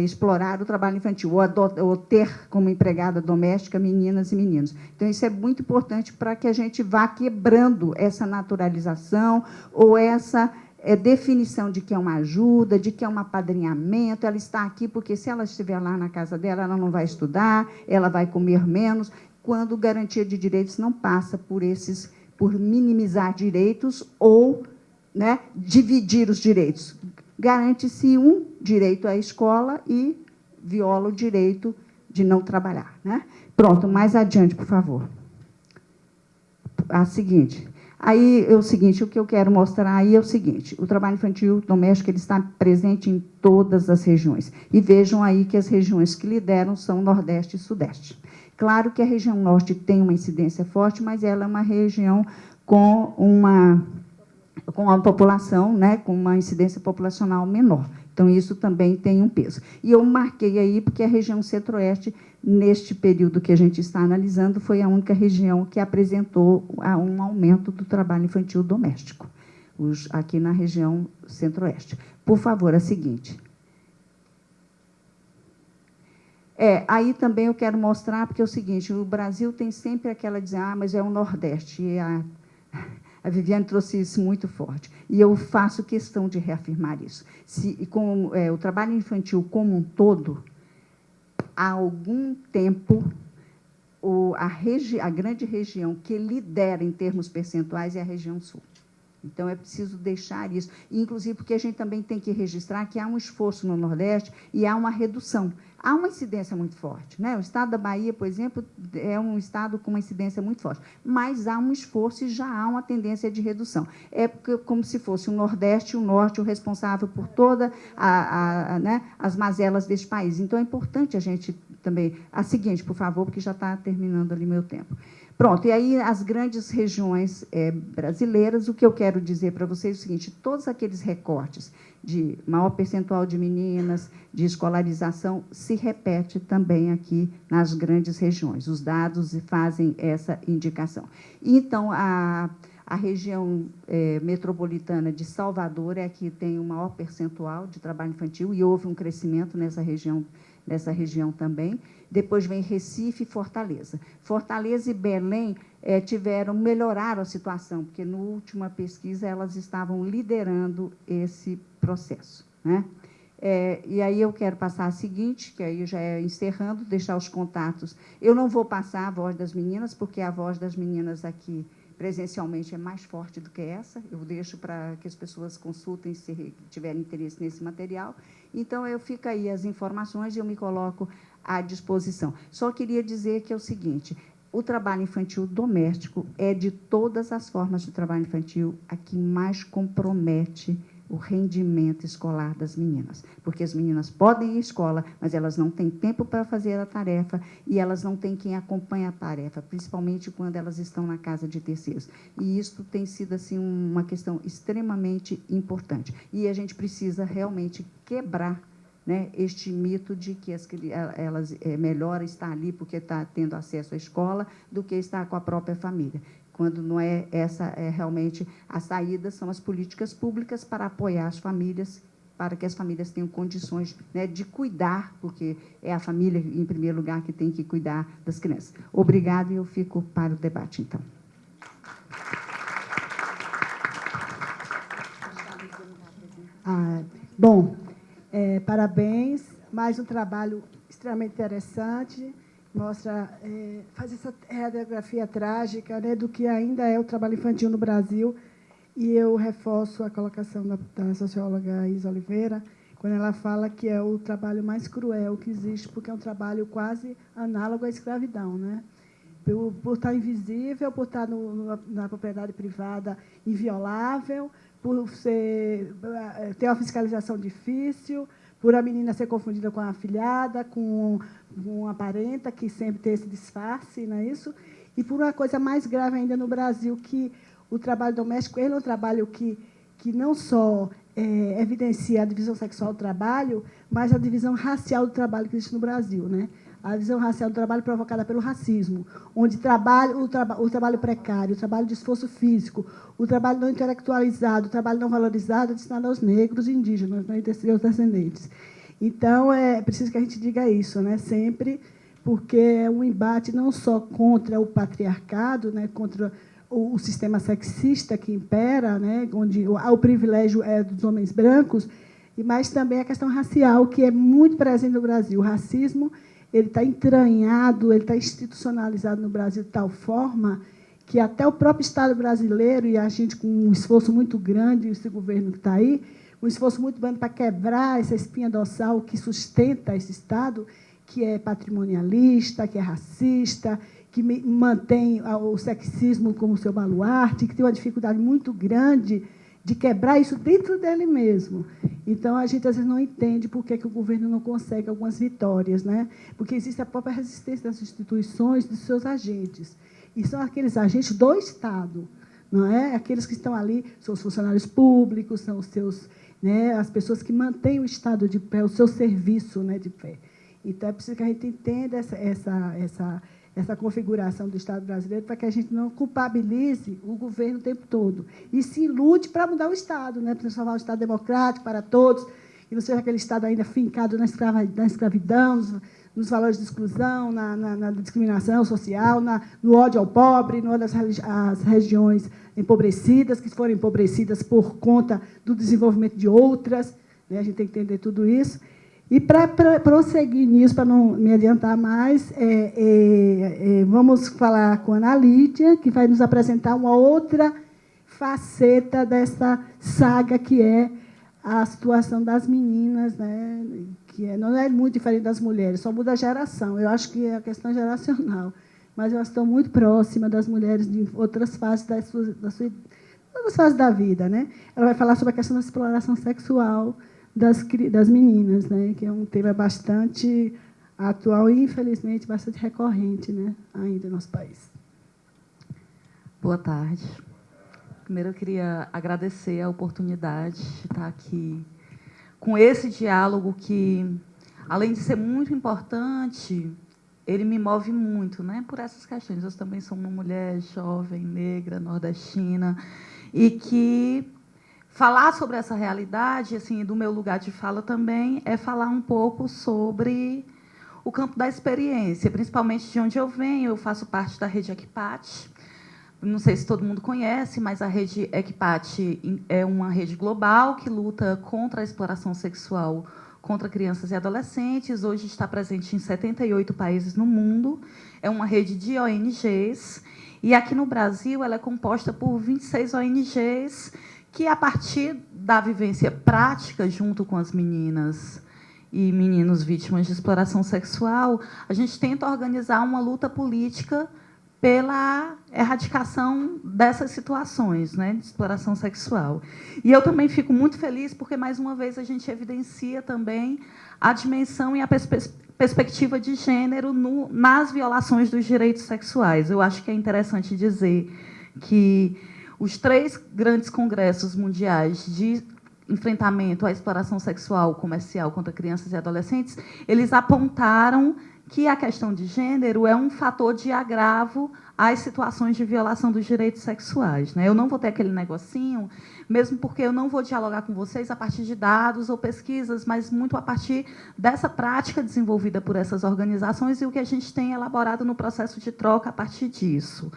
[SPEAKER 6] explorar o trabalho infantil, ou ter como empregada doméstica meninas e meninos. Então, isso é muito importante para que a gente vá quebrando essa naturalização ou essa definição de que é uma ajuda, de que é um apadrinhamento, ela está aqui porque, se ela estiver lá na casa dela, ela não vai estudar, ela vai comer menos, quando garantia de direitos não passa por minimizar direitos ou, né, dividir os direitos. Garante-se um direito à escola e viola o direito de não trabalhar. Né? Pronto, mais adiante, por favor. A seguinte. Aí é o seguinte, o que eu quero mostrar aí é o seguinte, o trabalho infantil doméstico ele está presente em todas as regiões. E vejam aí que as regiões que lideram são Nordeste e Sudeste. Claro que a região Norte tem uma incidência forte, mas ela é uma região com uma população, né, com uma incidência populacional menor. Então, isso também tem um peso. E eu marquei aí porque a região Centro-Oeste, neste período que a gente está analisando, foi a única região que apresentou um aumento do trabalho infantil doméstico, aqui na região Centro-Oeste. Por favor, a seguinte. Aí também eu quero mostrar, porque é o seguinte, o Brasil tem sempre aquela dizer, mas é o Nordeste, e a Viviane trouxe isso muito forte. E eu faço questão de reafirmar isso. O trabalho infantil como um todo, há algum tempo, a grande região que lidera em termos percentuais é a região Sul. Então, é preciso deixar isso. Inclusive, porque a gente também tem que registrar que há um esforço no Nordeste e há uma redução. Há uma incidência muito forte. Né? O estado da Bahia, por exemplo, é um estado com uma incidência muito forte. Mas há um esforço e já há uma tendência de redução. É como se fosse o Nordeste e o Norte o responsável por todas né, as mazelas deste país. Então, é importante a gente também... A seguinte, por favor, porque já está terminando ali meu tempo. Pronto, e aí as grandes regiões brasileiras, o que eu quero dizer para vocês é o seguinte, todos aqueles recortes de maior percentual de meninas, de escolarização, se repete também aqui nas grandes regiões. Os dados fazem essa indicação. Então, a região metropolitana de Salvador é a que tem o maior percentual de trabalho infantil, e houve um crescimento nessa região também. Depois vem Recife e Fortaleza. Fortaleza e Belém melhoraram a situação, porque, na última pesquisa, elas estavam liderando esse processo, né? E aí eu quero passar a seguinte, que aí já é encerrando, deixar os contatos. Eu não vou passar a voz das meninas, porque a voz das meninas aqui, presencialmente, é mais forte do que essa. Eu deixo para que as pessoas consultem, se tiverem interesse nesse material. Então, eu fico aí as informações e eu me coloco à disposição. Só queria dizer que é o seguinte, o trabalho infantil doméstico é, de todas as formas de trabalho infantil, a que mais compromete o rendimento escolar das meninas, porque as meninas podem ir à escola, mas elas não têm tempo para fazer a tarefa e elas não têm quem acompanhe a tarefa, principalmente quando elas estão na casa de terceiros. E isso tem sido assim uma questão extremamente importante. E a gente precisa realmente quebrar, né, este mito de que é melhor estar ali porque está tendo acesso à escola do que estar com a própria família. Quando não é essa, realmente a saída, são as políticas públicas para apoiar as famílias, para que as famílias tenham condições, né, de cuidar, porque é a família, em primeiro lugar, que tem que cuidar das crianças. Obrigada, e eu fico para o debate, então.
[SPEAKER 2] Bom, parabéns, mais um trabalho extremamente interessante, mostra, faz essa radiografia trágica, né, do que ainda é o trabalho infantil no Brasil. E eu reforço a colocação da socióloga Isa Oliveira, quando ela fala que é o trabalho mais cruel que existe, porque é um trabalho quase análogo à escravidão, né? Por estar invisível, por estar na propriedade privada inviolável, por ter uma fiscalização difícil, por a menina ser confundida com a afilhada, com uma parenta, que sempre tem esse disfarce, não é isso? E por uma coisa mais grave ainda no Brasil, que o trabalho doméstico ele é um trabalho que não só evidencia a divisão sexual do trabalho, mas a divisão racial do trabalho que existe no Brasil, né? A divisão racial do trabalho provocada pelo racismo, onde o trabalho precário, o trabalho de esforço físico, o trabalho não intelectualizado, o trabalho não valorizado é destinado aos negros e indígenas, né, e seus descendentes. Então, é preciso que a gente diga isso, né, sempre, porque é um embate não só contra o patriarcado, né, contra o sistema sexista que impera, né, onde o privilégio é dos homens brancos, mas também a questão racial, que é muito presente no Brasil. O racismo ele está entranhado, ele está institucionalizado no Brasil de tal forma que até o próprio Estado brasileiro, e a gente com um esforço muito grande, esse governo que está aí, um esforço muito grande para quebrar essa espinha dorsal que sustenta esse Estado, que é patrimonialista, que é racista, que mantém o sexismo como seu baluarte, que tem uma dificuldade muito grande de quebrar isso dentro dele mesmo. Então, a gente, às vezes, não entende por que o governo não consegue algumas vitórias, né? Porque existe a própria resistência das instituições, dos seus agentes. E são aqueles agentes do Estado, não é? Aqueles que estão ali, são os funcionários públicos, são os seus, né, as pessoas que mantêm o Estado de pé, o seu serviço, né, de pé. Então, é preciso que a gente entenda essa configuração do Estado brasileiro para que a gente não culpabilize o governo o tempo todo. E se lute para mudar o Estado, né, para transformar o Estado democrático para todos, e não seja aquele Estado ainda fincado na escravidão, nos valores de exclusão, na discriminação social, no ódio ao pobre, no ódio às regiões empobrecidas, que foram empobrecidas por conta do desenvolvimento de outras. Né, a gente tem que entender tudo isso. E, para prosseguir nisso, para não me adiantar mais, vamos falar com a Ana Lídia, que vai nos apresentar uma outra faceta dessa saga, que é a situação das meninas, né, que não é muito diferente das mulheres, só muda a geração. Eu acho que é a questão geracional, mas elas estão muito próximas das mulheres de outras fases outras fases da vida. Né? Ela vai falar sobre a questão da exploração sexual das meninas, né, que é um tema bastante atual e, infelizmente, bastante recorrente, né, ainda no nosso país.
[SPEAKER 7] Boa tarde. Primeiro, eu queria agradecer a oportunidade de estar aqui com esse diálogo que, além de ser muito importante, ele me move muito, né, por essas questões. Eu também sou uma mulher jovem, negra, nordestina, e que falar sobre essa realidade, assim, do meu lugar de fala também, é falar um pouco sobre o campo da experiência, principalmente de onde eu venho. Eu faço parte da rede Equipat. Não sei se todo mundo conhece, mas a rede Equipat é uma rede global que luta contra a exploração sexual contra crianças e adolescentes. Hoje está presente em 78 países no mundo. É uma rede de ONGs. E aqui no Brasil ela é composta por 26 ONGs que, a partir da vivência prática junto com as meninas e meninos vítimas de exploração sexual, a gente tenta organizar uma luta política pela erradicação dessas situações, né, de exploração sexual. E eu também fico muito feliz porque, mais uma vez, a gente evidencia também a dimensão e a perspectiva de gênero nas violações dos direitos sexuais. Eu acho que é interessante dizer que os 3 grandes congressos mundiais de enfrentamento à exploração sexual comercial contra crianças e adolescentes, eles apontaram que a questão de gênero é um fator de agravo às situações de violação dos direitos sexuais, né? Eu não vou ter aquele negocinho, mesmo porque eu não vou dialogar com vocês a partir de dados ou pesquisas, mas muito a partir dessa prática desenvolvida por essas organizações e o que a gente tem elaborado no processo de troca a partir disso.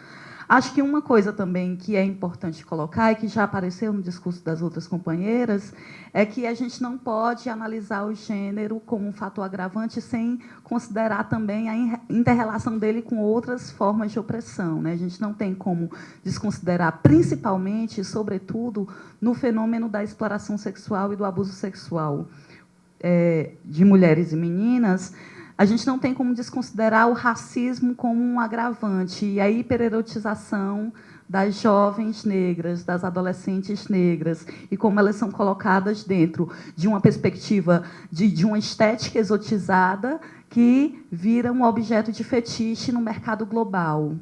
[SPEAKER 7] Acho que uma coisa também que é importante colocar, e que já apareceu no discurso das outras companheiras, é que a gente não pode analisar o gênero como um fator agravante sem considerar também a inter-relação dele com outras formas de opressão, né? A gente não tem como desconsiderar, principalmente, e sobretudo, no fenômeno da exploração sexual e do abuso sexual de mulheres e meninas. A gente não tem como desconsiderar o racismo como um agravante e a hipererotização das jovens negras, das adolescentes negras, e como elas são colocadas dentro de uma perspectiva de uma estética exotizada que vira um objeto de fetiche no mercado global.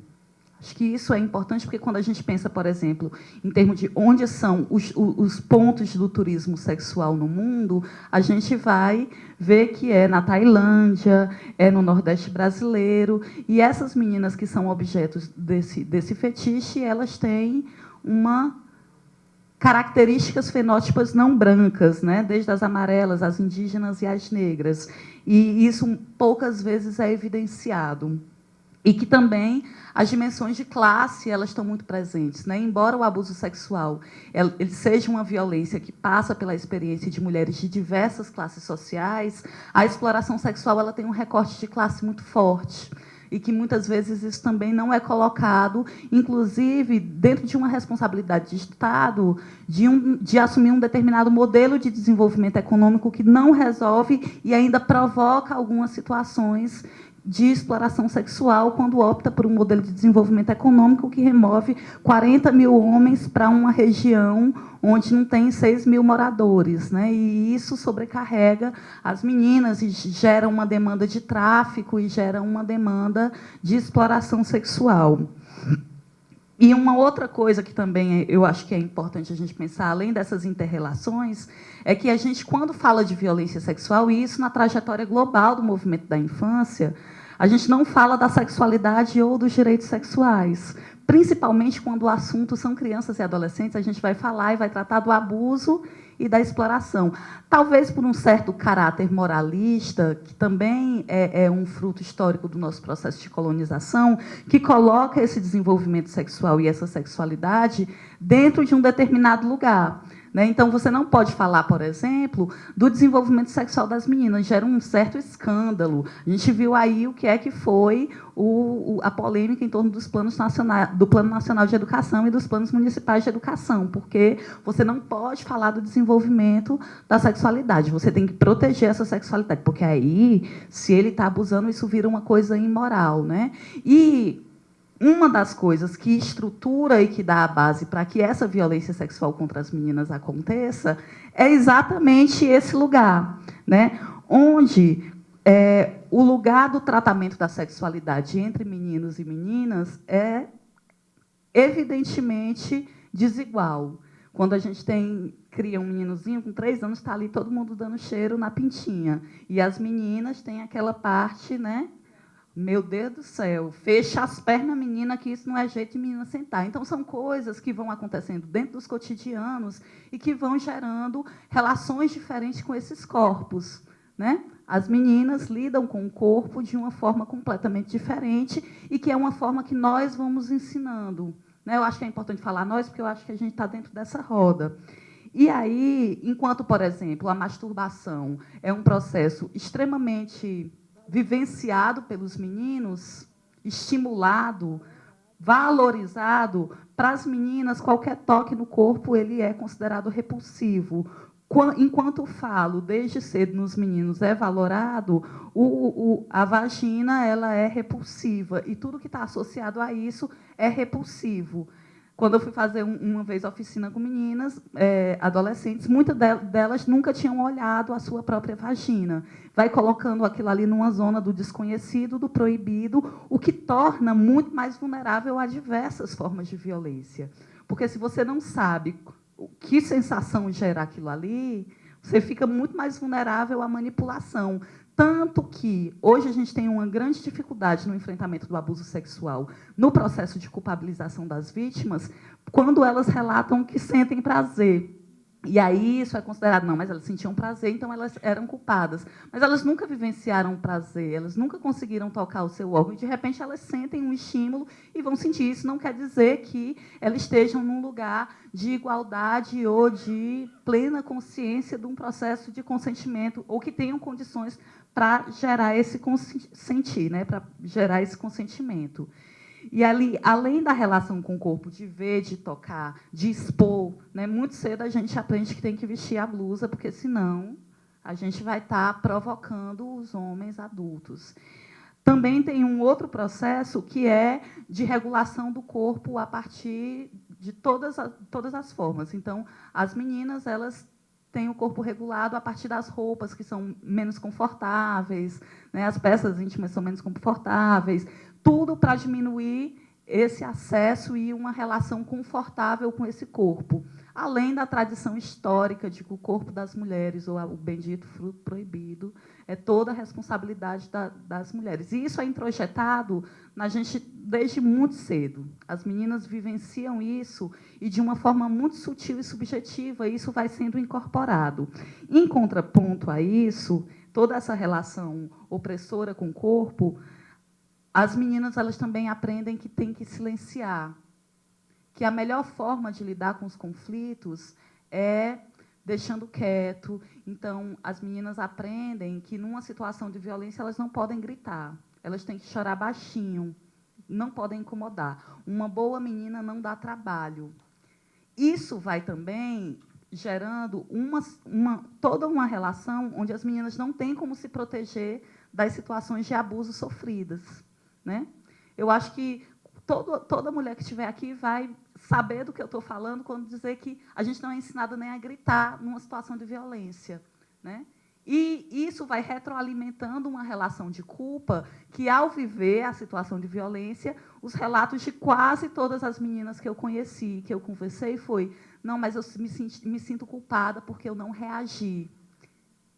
[SPEAKER 7] Acho que isso é importante, porque quando a gente pensa, por exemplo, em termos de onde são os pontos do turismo sexual no mundo, a gente vai ver que é na Tailândia, é no Nordeste brasileiro, e essas meninas que são objetos desse fetiche, elas têm características fenótipas não brancas, né? Desde as amarelas, as indígenas e as negras. E isso poucas vezes é evidenciado. E que também as dimensões de classe elas estão muito presentes, né? Embora o abuso sexual ele seja uma violência que passa pela experiência de mulheres de diversas classes sociais, a exploração sexual ela tem um recorte de classe muito forte e que muitas vezes isso também não é colocado, inclusive dentro de uma responsabilidade de Estado de assumir um determinado modelo de desenvolvimento econômico que não resolve e ainda provoca algumas situações de exploração sexual quando opta por um modelo de desenvolvimento econômico que remove 40 mil homens para uma região onde não tem 6 mil moradores, né? E isso sobrecarrega as meninas e gera uma demanda de tráfico e gera uma demanda de exploração sexual. E uma outra coisa que também eu acho que é importante a gente pensar, além dessas inter-relações, é que a gente, quando fala de violência sexual, e isso na trajetória global do movimento da infância, a gente não fala da sexualidade ou dos direitos sexuais. Principalmente quando o assunto são crianças e adolescentes, a gente vai falar e vai tratar do abuso e da exploração. Talvez por um certo caráter moralista, que também é um fruto histórico do nosso processo de colonização, que coloca esse desenvolvimento sexual e essa sexualidade dentro de um determinado lugar. Né? Então, você não pode falar, por exemplo, do desenvolvimento sexual das meninas. Gera um certo escândalo. A gente viu aí o que é que foi a polêmica em torno dos planos do Plano Nacional de Educação e dos planos municipais de educação, porque você não pode falar do desenvolvimento da sexualidade. Você tem que proteger essa sexualidade, porque aí, se ele está abusando, isso vira uma coisa imoral. Né? E uma das coisas que estrutura e que dá a base para que essa violência sexual contra as meninas aconteça é exatamente esse lugar, né? Onde o lugar do tratamento da sexualidade entre meninos e meninas é evidentemente desigual. Quando a gente cria um meninozinho com 3 anos, está ali todo mundo dando cheiro na pintinha. E as meninas têm aquela parte, né? Meu Deus do céu, fecha as pernas, menina, que isso não é jeito de menina sentar. Então, são coisas que vão acontecendo dentro dos cotidianos e que vão gerando relações diferentes com esses corpos, né? As meninas lidam com o corpo de uma forma completamente diferente e que é uma forma que nós vamos ensinando. Né? Eu acho que é importante falar nós, porque eu acho que a gente está dentro dessa roda. E aí, enquanto, por exemplo, a masturbação é um processo extremamente vivenciado pelos meninos, estimulado, valorizado, para as meninas, qualquer toque no corpo ele é considerado repulsivo. Enquanto falo, desde cedo nos meninos é valorado, a vagina ela é repulsiva, e tudo que está associado a isso é repulsivo. Quando eu fui fazer uma vez oficina com meninas, adolescentes, muitas delas nunca tinham olhado a sua própria vagina. Vai colocando aquilo ali numa zona do desconhecido, do proibido, o que torna muito mais vulnerável a diversas formas de violência. Porque se você não sabe que sensação gera aquilo ali, você fica muito mais vulnerável à manipulação. Tanto que hoje a gente tem uma grande dificuldade no enfrentamento do abuso sexual, no processo de culpabilização das vítimas, quando elas relatam que sentem prazer. E aí isso é considerado, não, mas elas sentiam prazer, então elas eram culpadas. Mas elas nunca vivenciaram prazer, elas nunca conseguiram tocar o seu órgão, e, de repente, elas sentem um estímulo e vão sentir. Isso não quer dizer que elas estejam num lugar de igualdade ou de plena consciência de um processo de consentimento, ou que tenham condições para gerar esse consentir, né, para gerar esse consentimento. E ali, além da relação com o corpo, de ver, de tocar, de expor, né, muito cedo a gente aprende que tem que vestir a blusa, porque, senão, a gente vai estar provocando os homens adultos. Também tem um outro processo que é de regulação do corpo a partir de todas as formas. Então, as meninas, elas têm o corpo regulado a partir das roupas, que são menos confortáveis, né, as peças íntimas são menos confortáveis, tudo para diminuir esse acesso e uma relação confortável com esse corpo. Além da tradição histórica de que o corpo das mulheres, ou o bendito fruto proibido, é toda a responsabilidade das mulheres. E isso é introjetado na gente desde muito cedo. As meninas vivenciam isso e, de uma forma muito sutil e subjetiva, isso vai sendo incorporado. Em contraponto a isso, toda essa relação opressora com o corpo, as meninas, elas também aprendem que tem que silenciar, que a melhor forma de lidar com os conflitos é deixando quieto. Então, as meninas aprendem que, numa situação de violência, elas não podem gritar, elas têm que chorar baixinho, não podem incomodar. Uma boa menina não dá trabalho. Isso vai também gerando toda uma relação onde as meninas não têm como se proteger das situações de abuso sofridas. Né? Eu acho que toda mulher que estiver aqui vai saber do que eu estou falando quando dizer que a gente não é ensinada nem a gritar numa situação de violência. Né? E isso vai retroalimentando uma relação de culpa que, ao viver a situação de violência, os relatos de quase todas as meninas que eu conheci, que eu conversei, foi: não, mas eu me sinto culpada porque eu não reagi.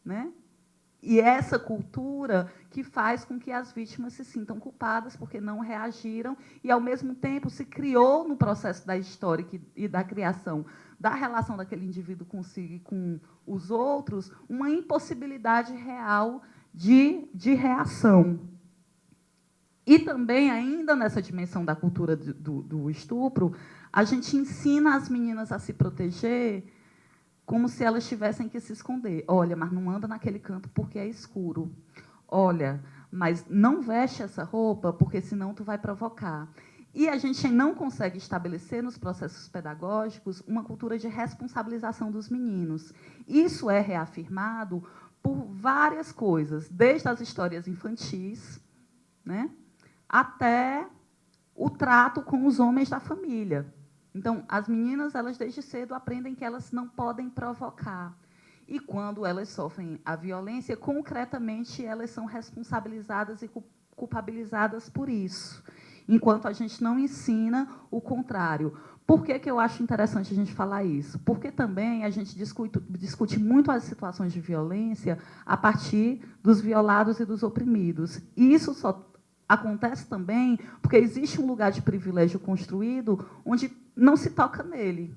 [SPEAKER 7] Né? E essa cultura que faz com que as vítimas se sintam culpadas porque não reagiram e, ao mesmo tempo, se criou, no processo da história e da criação da relação daquele indivíduo consigo e com os outros, uma impossibilidade real de reação. E também, ainda nessa dimensão da cultura do estupro, a gente ensina as meninas a se proteger como se elas tivessem que se esconder. Olha, mas não anda naquele canto porque é escuro. Olha, mas não veste essa roupa porque senão tu vai provocar. E a gente não consegue estabelecer nos processos pedagógicos uma cultura de responsabilização dos meninos. Isso é reafirmado por várias coisas, desde as histórias infantis, né, até o trato com os homens da família. Então, as meninas, elas desde cedo aprendem que elas não podem provocar. E, quando elas sofrem a violência, concretamente, elas são responsabilizadas e culpabilizadas por isso. enquanto a gente não ensina o contrário. Por que eu acho interessante a gente falar isso? Porque também a gente discute muito as situações de violência a partir dos violados e dos oprimidos. E isso só acontece também porque existe um lugar de privilégio construído onde não se toca nele.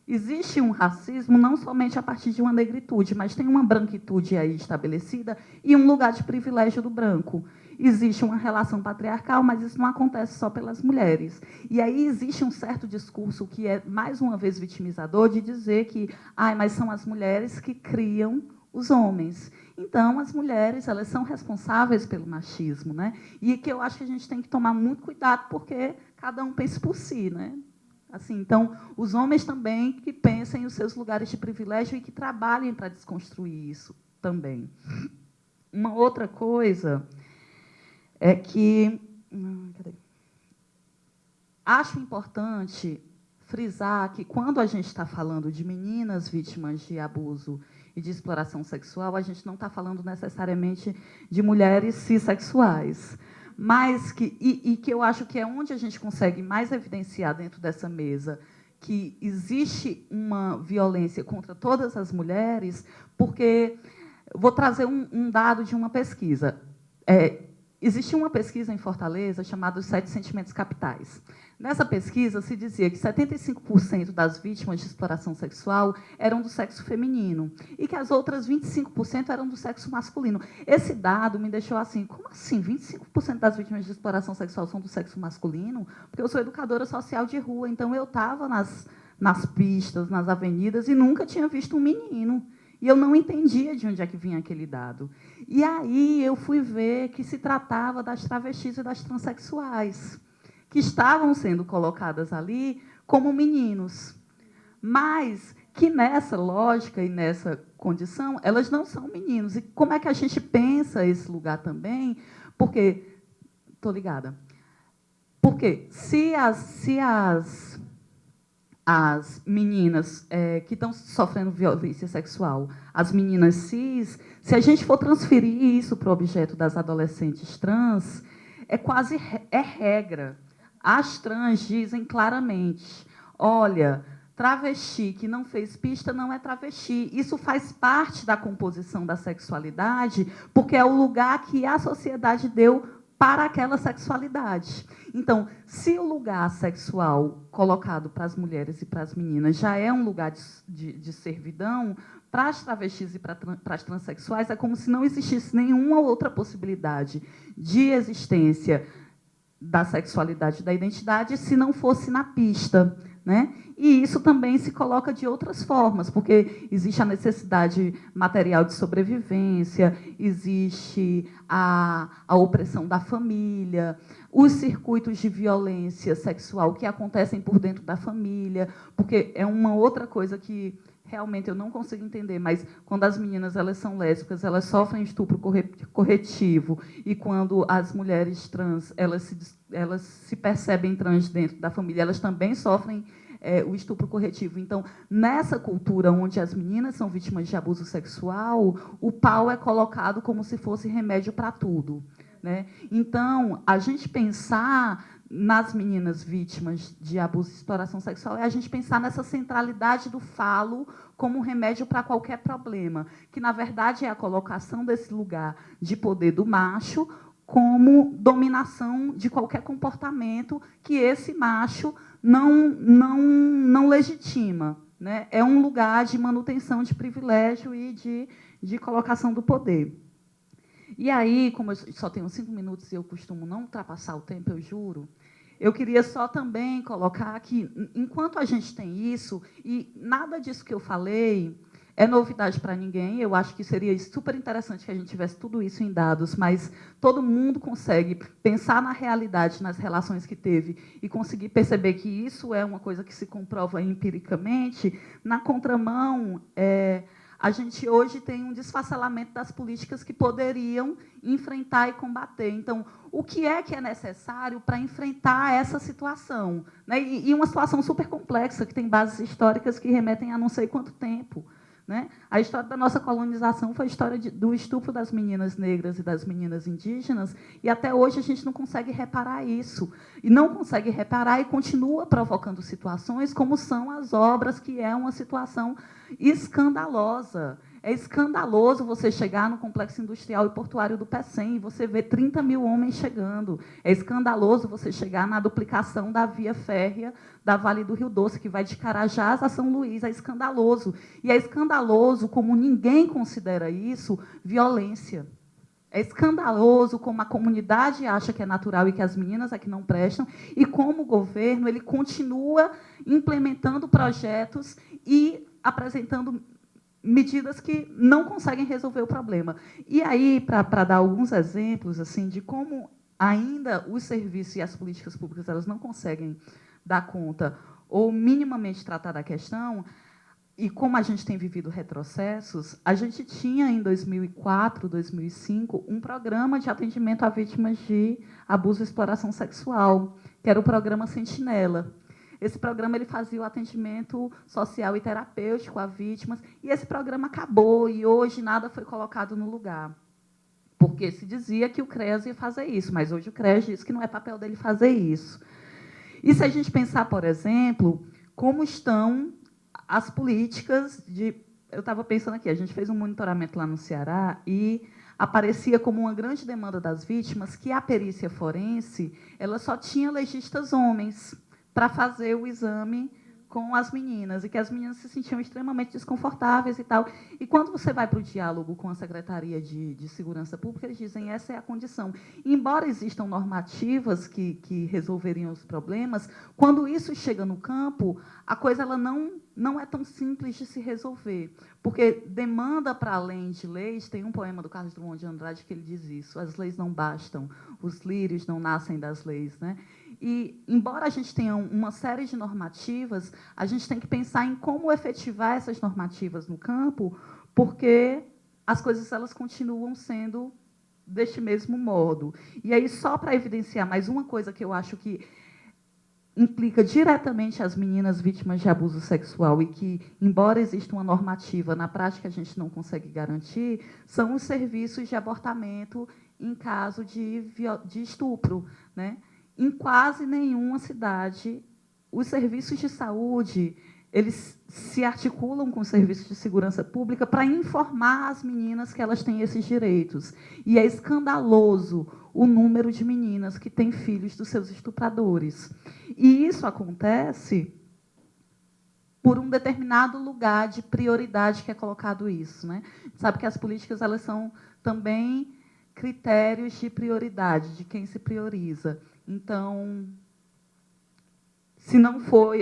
[SPEAKER 7] Existe um racismo não somente a partir de uma negritude, mas tem uma branquitude aí estabelecida e um lugar de privilégio do branco. Existe uma relação patriarcal, mas isso não acontece só pelas mulheres. E aí existe um certo discurso que é, mais uma vez, vitimizador, de dizer que mas são as mulheres que criam os homens. Então, as mulheres, elas são responsáveis pelo machismo, né? E que eu acho que a gente tem que tomar muito cuidado, porque cada um pensa por si, né? Assim, então, os homens também que pensem os seus lugares de privilégio e que trabalhem para desconstruir isso também. Uma outra coisa é que acho importante frisar que, quando a gente está falando de meninas vítimas de abuso e de exploração sexual, a gente não está falando necessariamente de mulheres cis-sexuais, mas que eu acho que é onde a gente consegue mais evidenciar dentro dessa mesa que existe uma violência contra todas as mulheres, porque vou trazer um dado de uma pesquisa. Existia uma pesquisa em Fortaleza chamada Os 7 Sentimentos Capitais. Nessa pesquisa, se dizia que 75% das vítimas de exploração sexual eram do sexo feminino e que as outras 25% eram do sexo masculino. Esse dado me deixou assim, como assim? 25% das vítimas de exploração sexual são do sexo masculino? Porque eu sou educadora social de rua, então eu estava nas pistas, nas avenidas, e nunca tinha visto um menino. E eu não entendia de onde é que vinha aquele dado. E aí eu fui ver que se tratava das travestis e das transexuais, que estavam sendo colocadas ali como meninos, mas que nessa lógica e nessa condição, elas não são meninos. E como é que a gente pensa esse lugar também? Porque, estou ligada, porque se as meninas que estão sofrendo violência sexual, as meninas cis, se a gente for transferir isso para o objeto das adolescentes trans, é regra. As trans dizem claramente, olha, travesti que não fez pista não é travesti. Isso faz parte da composição da sexualidade, porque é o lugar que a sociedade deu para aquela sexualidade. Então, se o lugar sexual colocado para as mulheres e para as meninas já é um lugar de servidão, para as travestis e para as transexuais é como se não existisse nenhuma outra possibilidade de existência da sexualidade, da identidade, se não fosse na pista, né? E isso também se coloca de outras formas, porque existe a necessidade material de sobrevivência, existe a opressão da família, os circuitos de violência sexual que acontecem por dentro da família, porque é uma outra coisa que realmente eu não consigo entender, mas quando as meninas elas são lésbicas, elas sofrem estupro corretivo, e quando as mulheres trans elas se percebem trans dentro da família, elas também sofrem o estupro corretivo. Então, nessa cultura onde as meninas são vítimas de abuso sexual, o pau é colocado como se fosse remédio para tudo, né? Então, a gente pensar nas meninas vítimas de abuso e exploração sexual é a gente pensar nessa centralidade do falo como um remédio para qualquer problema, que, na verdade, é a colocação desse lugar de poder do macho como dominação de qualquer comportamento que esse macho não legitima, né? É um lugar de manutenção de privilégio e de colocação do poder. E aí, como eu só tenho 5 minutos e eu costumo não ultrapassar o tempo, eu juro, eu queria só também colocar que, enquanto a gente tem isso, e nada disso que eu falei é novidade para ninguém, eu acho que seria super interessante que a gente tivesse tudo isso em dados, mas todo mundo consegue pensar na realidade, nas relações que teve, e conseguir perceber que isso é uma coisa que se comprova empiricamente. Na contramão, a gente hoje tem um desfacelamento das políticas que poderiam enfrentar e combater. Então, o que é necessário para enfrentar essa situação, né? E uma situação super complexa, que tem bases históricas que remetem a não sei quanto tempo, né? A história da nossa colonização foi a história do estupro das meninas negras e das meninas indígenas, e até hoje a gente não consegue reparar isso. E não consegue reparar e continua provocando situações como são as obras, que é uma situação escandalosa. É escandaloso você chegar no Complexo Industrial e Portuário do Pecém e você ver 30 mil homens chegando. É escandaloso você chegar na duplicação da via férrea da Vale do Rio Doce, que vai de Carajás a São Luís. É escandaloso. E é escandaloso, como ninguém considera isso, violência. É escandaloso como a comunidade acha que é natural e que as meninas é que não prestam, e como o governo ele continua implementando projetos e apresentando medidas que não conseguem resolver o problema. E aí, para dar alguns exemplos assim de como ainda os serviços e as políticas públicas elas não conseguem dar conta ou minimamente tratar da questão, e como a gente tem vivido retrocessos, a gente tinha, em 2004, 2005, um programa de atendimento a vítimas de abuso e exploração sexual, que era o programa Sentinela. Esse programa ele fazia o atendimento social e terapêutico a vítimas, e esse programa acabou, e hoje nada foi colocado no lugar. Porque se dizia que o CREAS ia fazer isso, mas hoje o CREAS diz que não é papel dele fazer isso. E se a gente pensar, por exemplo, como estão as políticas de... Eu estava pensando aqui, a gente fez um monitoramento lá no Ceará e aparecia como uma grande demanda das vítimas que a perícia forense ela só tinha legistas homens para fazer o exame com as meninas, e que as meninas se sentiam extremamente desconfortáveis e tal. E quando você vai para o diálogo com a Secretaria de Segurança Pública, eles dizem essa é a condição. E, embora existam normativas que resolveriam os problemas, quando isso chega no campo, a coisa ela não é tão simples de se resolver, porque demanda para além de leis. Tem um poema do Carlos Drummond de Andrade que ele diz isso: as leis não bastam, os lírios não nascem das leis, né? E, embora a gente tenha uma série de normativas, a gente tem que pensar em como efetivar essas normativas no campo, porque as coisas elas continuam sendo deste mesmo modo. E aí, só para evidenciar mais uma coisa que eu acho que implica diretamente as meninas vítimas de abuso sexual e que, embora exista uma normativa, na prática a gente não consegue garantir, são os serviços de abortamento em caso de estupro, né? Em quase nenhuma cidade, os serviços de saúde eles se articulam com os serviços de segurança pública para informar as meninas que elas têm esses direitos. E é escandaloso o número de meninas que têm filhos dos seus estupradores. E isso acontece por um determinado lugar de prioridade que é colocado isso, né? Sabe que as políticas elas são também critérios de prioridade, de quem se prioriza. Então, se não for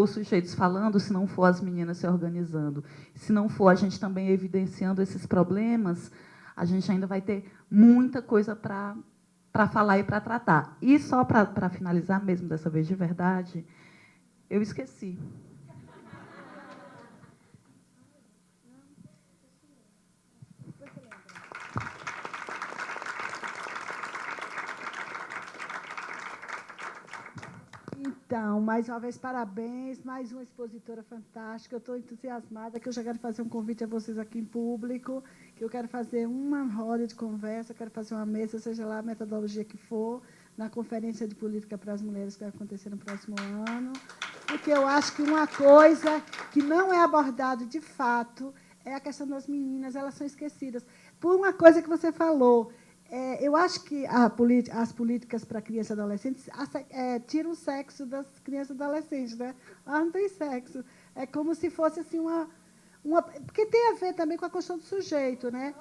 [SPEAKER 7] os sujeitos falando, se não for as meninas se organizando, se não for a gente também evidenciando esses problemas, a gente ainda vai ter muita coisa para falar e para tratar. E só para finalizar mesmo, dessa vez de verdade, eu esqueci.
[SPEAKER 2] Então, mais uma vez, parabéns, mais uma expositora fantástica. Eu estou entusiasmada, que eu já quero fazer um convite a vocês aqui em público, que eu quero fazer uma roda de conversa, quero fazer uma mesa, seja lá a metodologia que for, na Conferência de Política para as Mulheres, que vai acontecer no próximo ano, porque eu acho que uma coisa que não é abordada de fato é a questão das meninas, elas são esquecidas. Por uma coisa que você falou, eu acho que as políticas para crianças e adolescentes tiram o sexo das crianças e adolescentes, né? Não tem sexo. É como se fosse assim porque tem a ver também com a questão do sujeito, né?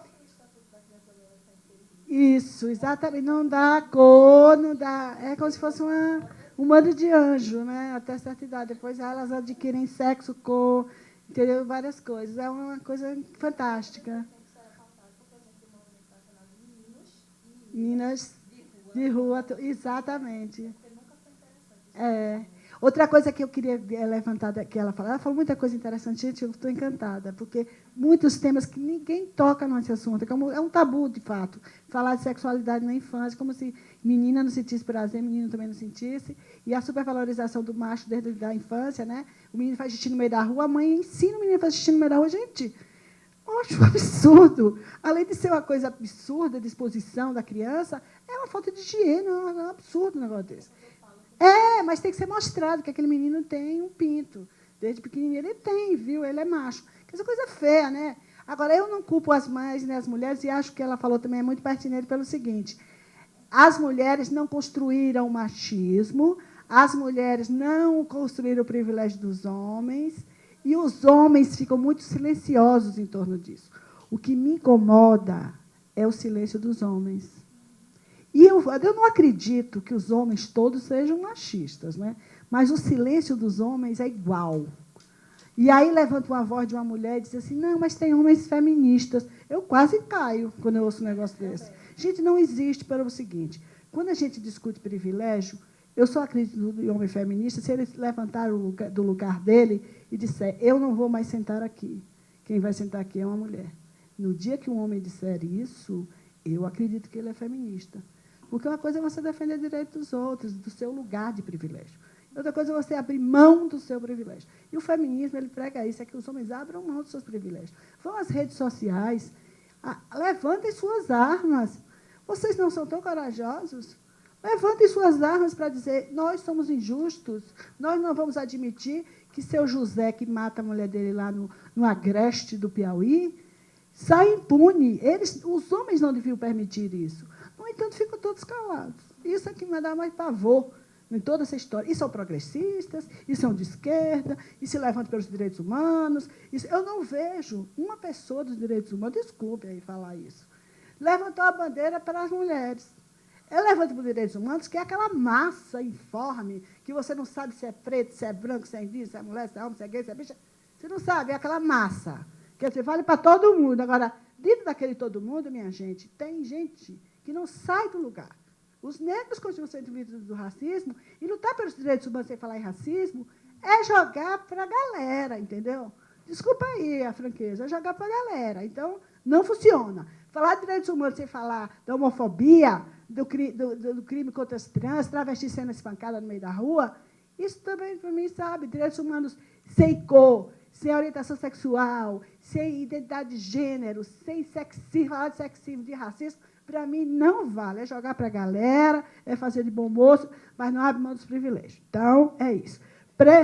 [SPEAKER 2] Isso, exatamente. Não dá cor, não dá. É como se fosse um bando de anjo, né? Até certa idade. Depois elas adquirem sexo, cor, entendeu? Várias coisas. É uma coisa fantástica. Meninas de rua, exatamente. Outra coisa que eu queria levantar, que ela falou muita coisa interessante, gente, eu estou encantada, porque muitos temas que ninguém toca nesse assunto, é um tabu, de fato, falar de sexualidade na infância, como se menina não sentisse prazer, menino também não sentisse, e a supervalorização do macho desde a infância, né? O menino faz xixi no meio da rua, a mãe ensina o menino a fazer xixi no meio da rua, gente, eu acho um absurdo. Além de ser uma coisa absurda, a disposição da criança, é uma falta de higiene, é um absurdo um negócio desse. Mas tem que ser mostrado que aquele menino tem um pinto. Desde pequenininho ele tem, viu? Ele é macho. Essa coisa feia, né? Agora, eu não culpo as mães nem as mulheres, e acho que ela falou também é muito pertinente pelo seguinte: as mulheres não construíram o machismo, as mulheres não construíram o privilégio dos homens, e os homens ficam muito silenciosos em torno disso. O que me incomoda é o silêncio dos homens. E eu não acredito que os homens todos sejam machistas, né? Mas o silêncio dos homens é igual. E aí levanta uma voz de uma mulher e diz assim, não, mas tem homens feministas. Eu quase caio quando eu ouço um negócio desse. Gente, não existe pelo seguinte, quando a gente discute privilégio, eu só acredito no homem feminista se ele levantar do lugar dele e disser, eu não vou mais sentar aqui. Quem vai sentar aqui é uma mulher. No dia que um homem disser isso, eu acredito que ele é feminista. Porque uma coisa é você defender o direito dos outros, do seu lugar de privilégio. Outra coisa é você abrir mão do seu privilégio. E o feminismo, ele prega isso, é que os homens abram mão dos seus privilégios. Vão às redes sociais, levantem suas armas. Vocês não são tão corajosos? Levantem suas armas para dizer, nós somos injustos, nós não vamos admitir que seu José, que mata a mulher dele lá no Agreste do Piauí, sai impune. Os homens não deviam permitir isso. No entanto, ficam todos calados. Isso é que me dá mais pavor em toda essa história. E são progressistas, e são de esquerda, e se levantam pelos direitos humanos. Eu não vejo uma pessoa dos direitos humanos, desculpe aí falar isso, levantou a bandeira para as mulheres. Eu levanto para os direitos humanos, que é aquela massa informe, que você não sabe se é preto, se é branco, se é indígena, se é mulher, se é homem, se é gay, se é bicha. Você não sabe, é aquela massa. Quer dizer, vale para todo mundo. Agora, dentro daquele todo mundo, minha gente, tem gente que não sai do lugar. Os negros continuam sendo vítimas do racismo, e lutar pelos direitos humanos sem falar em racismo é jogar para a galera, entendeu? Desculpa aí a franqueza, é jogar para a galera. Então, não funciona. Falar de direitos humanos sem falar da homofobia, do crime contra as trans, travestis sendo espancada no meio da rua, isso também, para mim, sabe, direitos humanos sem cor, sem orientação sexual, sem identidade de gênero, sem sexismo, falar de sexismo, de racismo, para mim, não vale. É jogar para a galera, é fazer de bom moço, mas não abre mão dos privilégios. Então, é isso.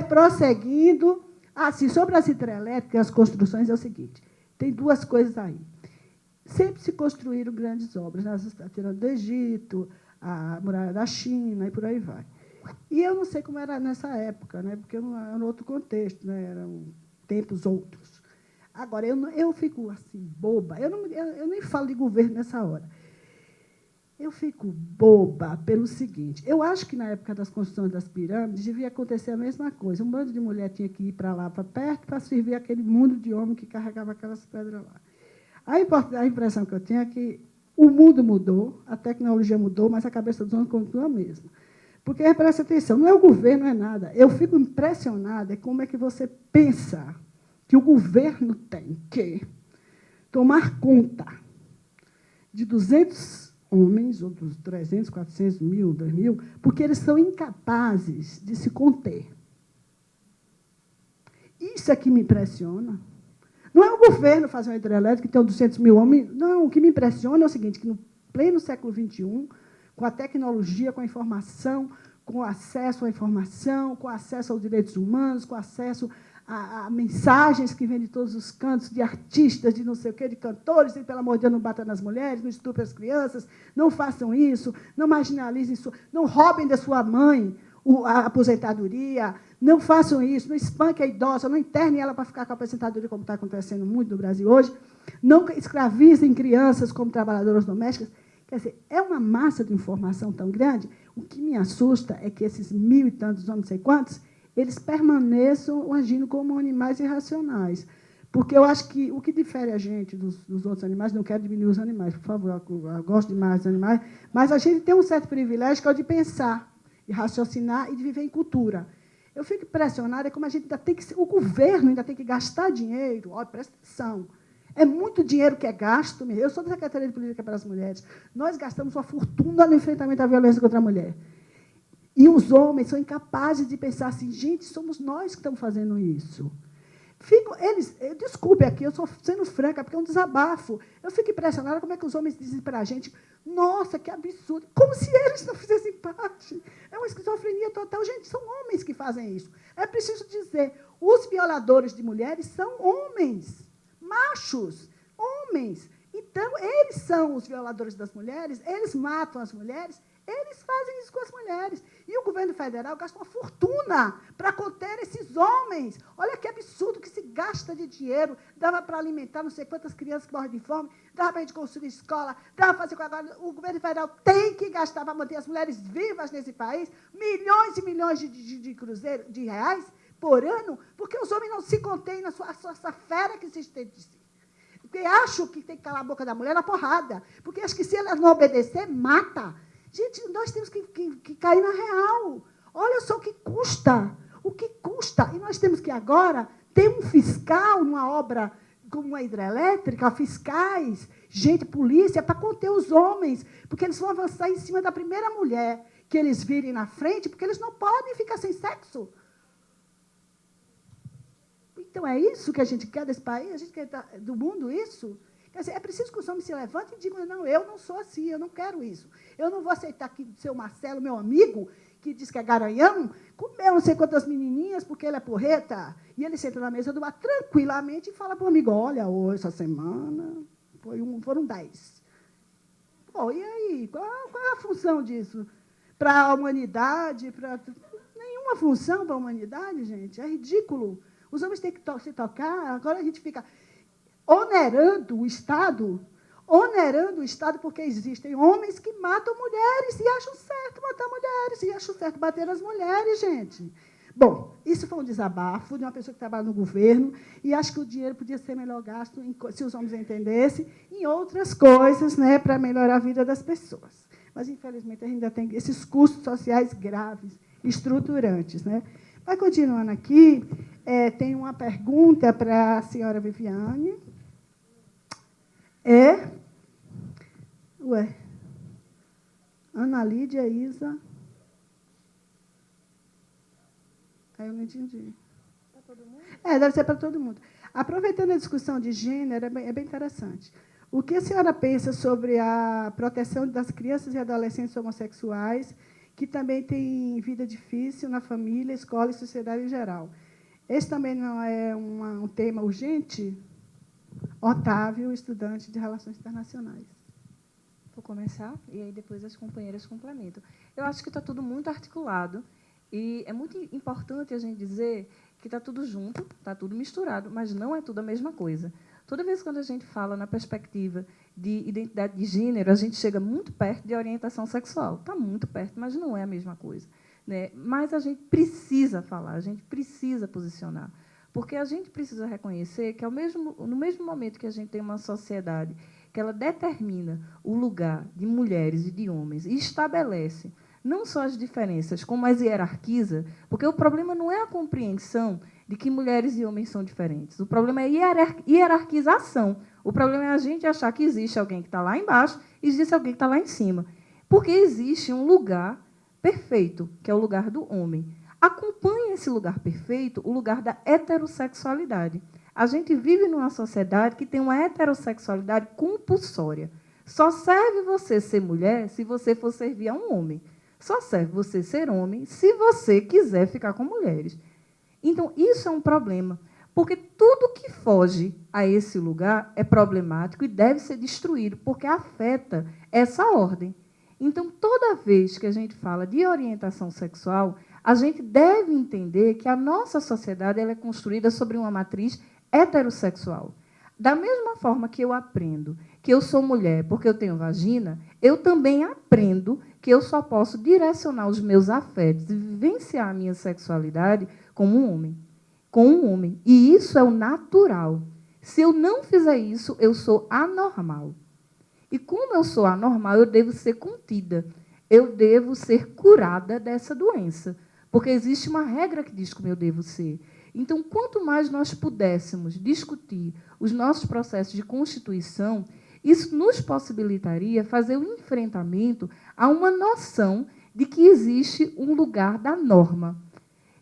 [SPEAKER 2] Prosseguindo, assim, sobre as hidrelétricas, as construções, é o seguinte, tem duas coisas aí. Sempre se construíram grandes obras, a pirâmide do Egito, a muralha da China, e por aí vai. E eu não sei como era nessa época, né, porque era um outro contexto, né, eram tempos outros. Agora, eu fico assim, boba, eu nem falo de governo nessa hora. Eu fico boba pelo seguinte, eu acho que, na época das construções das pirâmides, devia acontecer a mesma coisa. Um bando de mulher tinha que ir para lá, para perto, para servir aquele mundo de homem que carregava aquelas pedras lá. A impressão que eu tenho é que o mundo mudou, a tecnologia mudou, mas a cabeça dos homens continua a mesma. Porque, presta atenção, não é o governo, não é nada. Eu fico impressionada como é que você pensa que o governo tem que tomar conta de 200 homens, ou dos 300, 400 mil, 2 mil, porque eles são incapazes de se conter. Isso é que me impressiona. Não é o governo fazer uma hidrelétrica que tem 200 mil homens. Não, o que me impressiona é o seguinte, que no pleno século XXI, com a tecnologia, com a informação, com o acesso à informação, com acesso aos direitos humanos, com acesso a mensagens que vêm de todos os cantos, de artistas, de não sei o quê, de cantores, e, pelo amor de Deus, não batam nas mulheres, não estuprem as crianças, não façam isso, não marginalizem isso, não roubem da sua mãe a aposentadoria, não façam isso, não espanquem a idosa, não internem ela para ficar com a aposentadoria, como está acontecendo muito no Brasil hoje, não escravizem crianças como trabalhadoras domésticas. Quer dizer, é uma massa de informação tão grande. O que me assusta é que esses 1000 e tantos, não sei quantos, eles permaneçam agindo como animais irracionais. Porque eu acho que o que difere a gente dos outros animais, não quero diminuir os animais, por favor, eu gosto demais dos animais, mas a gente tem um certo privilégio que é o de pensar, de raciocinar e de viver em cultura. Eu fico impressionada como a gente ainda tem que... O governo ainda tem que gastar dinheiro. Olha, presta atenção. É muito dinheiro que é gasto. Eu sou da Secretaria de Política para as Mulheres. Nós gastamos uma fortuna no enfrentamento à violência contra a mulher. E os homens são incapazes de pensar assim, gente, somos nós que estamos fazendo isso. Desculpe aqui, eu estou sendo franca, porque é um desabafo. Eu fico impressionada como é que os homens dizem para a gente, nossa, que absurdo, como se eles não fizessem parte. É uma esquizofrenia total. Gente, são homens que fazem isso. É preciso dizer, os violadores de mulheres são homens, machos, homens. Então, eles são os violadores das mulheres, eles matam as mulheres, eles fazem isso com as mulheres. E o governo federal gasta uma fortuna para conter esses homens. Olha que absurdo que se gasta de dinheiro. Dava para alimentar não sei quantas crianças que morrem de fome, dava para a gente construir escola, dava para fazer com agora. O governo federal tem que gastar para manter as mulheres vivas nesse país milhões e milhões de reais por ano, porque os homens não se contêm na sua fera que se estende de si. Porque acham que tem que calar a boca da mulher na porrada. Porque acho que se ela não obedecer, mata. Gente, nós temos que cair na real. Olha só o que custa. O que custa. E nós temos que agora ter um fiscal numa obra como uma hidrelétrica, fiscais, gente, polícia, para conter os homens. Porque eles vão avançar em cima da primeira mulher que eles virem na frente, porque eles não podem ficar sem sexo. Então, é isso que a gente quer desse país? A gente quer do mundo isso? Quer dizer, é preciso que os homens se levantem e digam, não, eu não sou assim, eu não quero isso. Eu não vou aceitar que o seu Marcelo, meu amigo, que diz que é garanhão, comeu não sei quantas menininhas porque ele é porreta. E ele senta na mesa do bar tranquilamente e fala para o amigo, olha, hoje, essa semana, foram 10. Pô, e aí? Qual é a função disso? Para a humanidade? Nenhuma função para a humanidade, gente. É ridículo. Os homens têm que se tocar, agora a gente fica onerando o Estado porque existem homens que matam mulheres e acham certo matar mulheres, e acham certo bater nas mulheres, gente. Bom, isso foi um desabafo de uma pessoa que trabalha no governo, e acho que o dinheiro podia ser melhor gasto, se os homens entendessem, em outras coisas, né, para melhorar a vida das pessoas. Mas, infelizmente, ainda tem esses custos sociais graves, estruturantes, né? Vai continuando aqui, tem uma pergunta para a senhora Viviane. Ana Lídia, Isa. Eu não entendi. Para todo mundo? Deve ser para todo mundo. Aproveitando a discussão de gênero, é bem interessante. O que a senhora pensa sobre a proteção das crianças e adolescentes homossexuais, que também têm vida difícil na família, escola e sociedade em geral? Esse também não é um tema urgente? Otávio, estudante de Relações Internacionais.
[SPEAKER 3] Vou começar, e aí depois as companheiras complementam. Eu acho que está tudo muito articulado, e é muito importante a gente dizer que está tudo junto, está tudo misturado, mas não é tudo a mesma coisa. Toda vez que a gente fala na perspectiva de identidade de gênero, a gente chega muito perto de orientação sexual. Está muito perto, mas não é a mesma coisa, né? Mas a gente precisa falar, a gente precisa posicionar, porque a gente precisa reconhecer que, no mesmo momento que a gente tem uma sociedade que ela determina o lugar de mulheres e de homens e estabelece não só as diferenças, como as hierarquiza, porque o problema não é a compreensão de que mulheres e homens são diferentes. O problema é a hierarquização. O problema é a gente achar que existe alguém que está lá embaixo e existe alguém que está lá em cima. Porque existe um lugar perfeito, que é o lugar do homem. Acompanha esse lugar perfeito o lugar da heterossexualidade. A gente vive numa sociedade que tem uma heterossexualidade compulsória. Só serve você ser mulher se você for servir a um homem. Só serve você ser homem se você quiser ficar com mulheres. Então, isso é um problema, porque tudo que foge a esse lugar é problemático e deve ser destruído, porque afeta essa ordem. Então, toda vez que a gente fala de orientação sexual, a gente deve entender que a nossa sociedade ela é construída sobre uma matriz heterossexual. Da mesma forma que eu aprendo que eu sou mulher porque eu tenho vagina, eu também aprendo que eu só posso direcionar os meus afetos e vivenciar a minha sexualidade como um homem, com um homem. E isso é o natural. Se eu não fizer isso, eu sou anormal. E como eu sou anormal, eu devo ser contida. Eu devo ser curada dessa doença. porque existe uma regra que diz como eu devo ser. Então, quanto mais nós pudéssemos discutir os nossos processos de constituição, isso nos possibilitaria fazer o enfrentamento a uma noção de que existe um lugar da norma.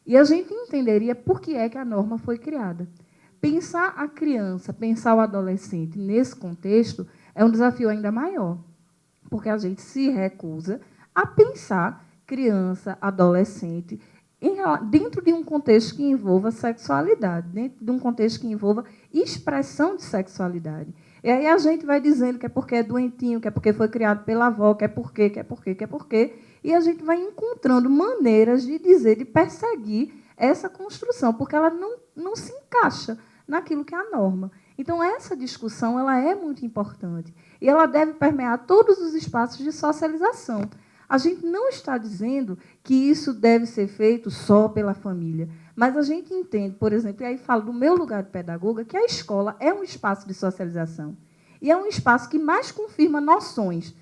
[SPEAKER 3] E a gente entenderia por que é que a norma foi criada. Pensar a criança, pensar o adolescente nesse contexto é um desafio ainda maior, porque a gente se recusa a pensar criança, adolescente, dentro de um contexto que envolva sexualidade, dentro de um contexto que envolva expressão de sexualidade. E aí a gente vai dizendo que é porque é doentinho, que é porque foi criado pela avó, que é porque, e a gente vai encontrando maneiras de dizer, de perseguir essa construção, porque ela não se encaixa naquilo que é a norma. Então, essa discussão ela é muito importante e ela deve permear todos os espaços de socialização. A gente não está dizendo que isso deve ser feito só pela família, mas a gente entende, por exemplo, e aí falo do meu lugar de pedagoga, que a escola é um espaço de socialização e é um espaço que mais confirma noções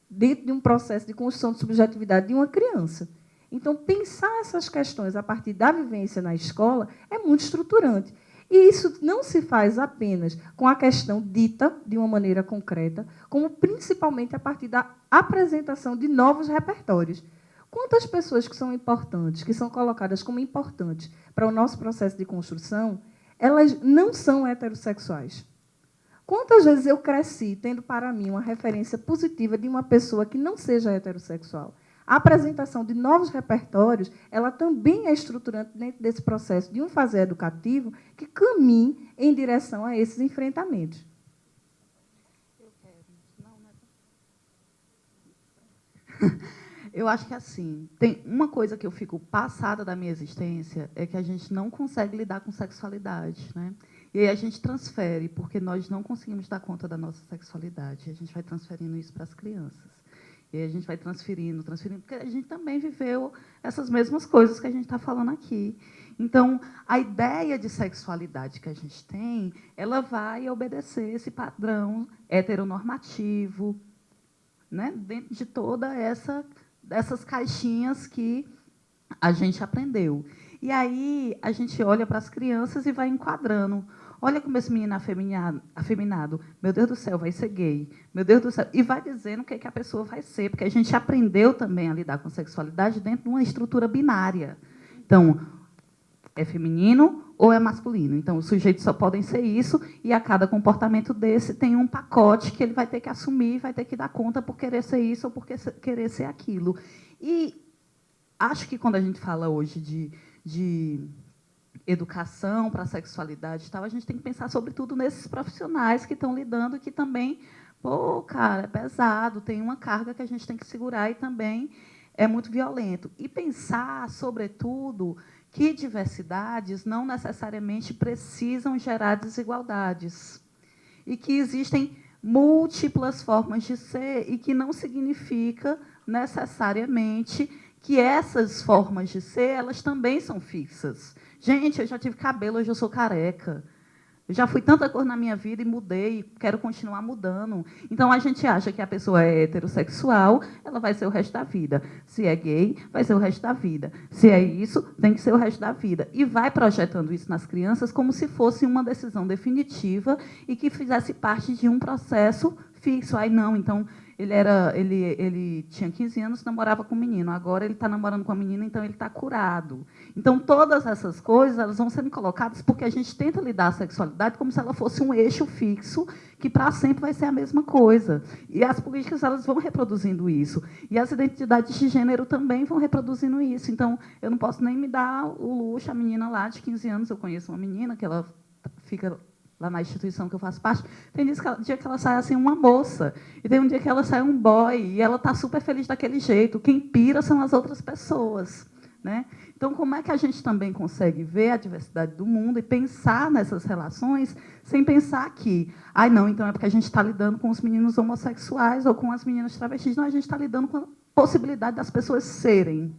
[SPEAKER 3] dentro de um processo de construção de subjetividade de uma criança. Então, pensar essas questões a partir da vivência na escola é muito estruturante. E isso não se faz apenas com a questão dita de uma maneira concreta, como principalmente a partir da apresentação de novos repertórios. Quantas pessoas que são importantes, que são colocadas como importantes para o nosso processo de construção, elas não são heterossexuais? Quantas vezes eu cresci tendo para mim uma referência positiva de uma pessoa que não seja heterossexual? A apresentação de novos repertórios, ela também é estruturante dentro desse processo de um fazer educativo que caminhe em direção a esses enfrentamentos.
[SPEAKER 7] Eu acho que, assim, tem uma coisa que eu fico passada da minha existência, é que a gente não consegue lidar com sexualidade, né? E aí a gente transfere, porque nós não conseguimos dar conta da nossa sexualidade. A gente vai transferindo isso para as crianças. E a gente vai transferindo, porque a gente também viveu essas mesmas coisas que a gente está falando aqui. Então, a ideia de sexualidade que a gente tem, ela vai obedecer esse padrão heteronormativo, né? Dentro de toda essas caixinhas que a gente aprendeu. E aí a gente olha para as crianças e vai enquadrando. Olha como esse menino afeminado, meu Deus do céu, vai ser gay, meu Deus do céu. E vai dizendo o que a pessoa vai ser, porque a gente aprendeu também a lidar com sexualidade dentro de uma estrutura binária. Então, é feminino ou é masculino. Então, os sujeitos só podem ser isso, e a cada comportamento desse tem um pacote que ele vai ter que assumir, vai ter que dar conta por querer ser isso ou por querer ser aquilo. E acho que quando a gente fala hoje de educação para a sexualidade e tal, a gente tem que pensar, sobretudo, nesses profissionais que estão lidando, que também, cara, é pesado, tem uma carga que a gente tem que segurar e também é muito violento. E pensar, sobretudo, que diversidades não necessariamente precisam gerar desigualdades e que existem múltiplas formas de ser e que não significa necessariamente que essas formas de ser, elas também são fixas. Gente, eu já tive cabelo, hoje eu sou careca. Eu já fui tanta cor na minha vida e mudei, quero continuar mudando. Então, a gente acha que a pessoa é heterossexual, ela vai ser o resto da vida. Se é gay, vai ser o resto da vida. Se é isso, tem que ser o resto da vida. E vai projetando isso nas crianças como se fosse uma decisão definitiva e que fizesse parte de um processo fixo. Aí, não, então, ele tinha 15 anos, namorava com um menino. Agora ele está namorando com a menina, então ele está curado. Então, todas essas coisas elas vão sendo colocadas porque a gente tenta lidar a sexualidade como se ela fosse um eixo fixo, que para sempre vai ser a mesma coisa. E as políticas elas vão reproduzindo isso. E as identidades de gênero também vão reproduzindo isso. Então, eu não posso nem me dar o luxo, a menina lá de 15 anos, eu conheço uma menina que ela fica lá na instituição que eu faço parte, tem dia que ela sai assim uma moça, e tem um dia que ela sai um boy, e ela está super feliz daquele jeito. Quem pira são as outras pessoas, né? Então, como é que a gente também consegue ver a diversidade do mundo e pensar nessas relações sem pensar que, não, então é porque a gente está lidando com os meninos homossexuais ou com as meninas travestis, não, a gente está lidando com a possibilidade das pessoas serem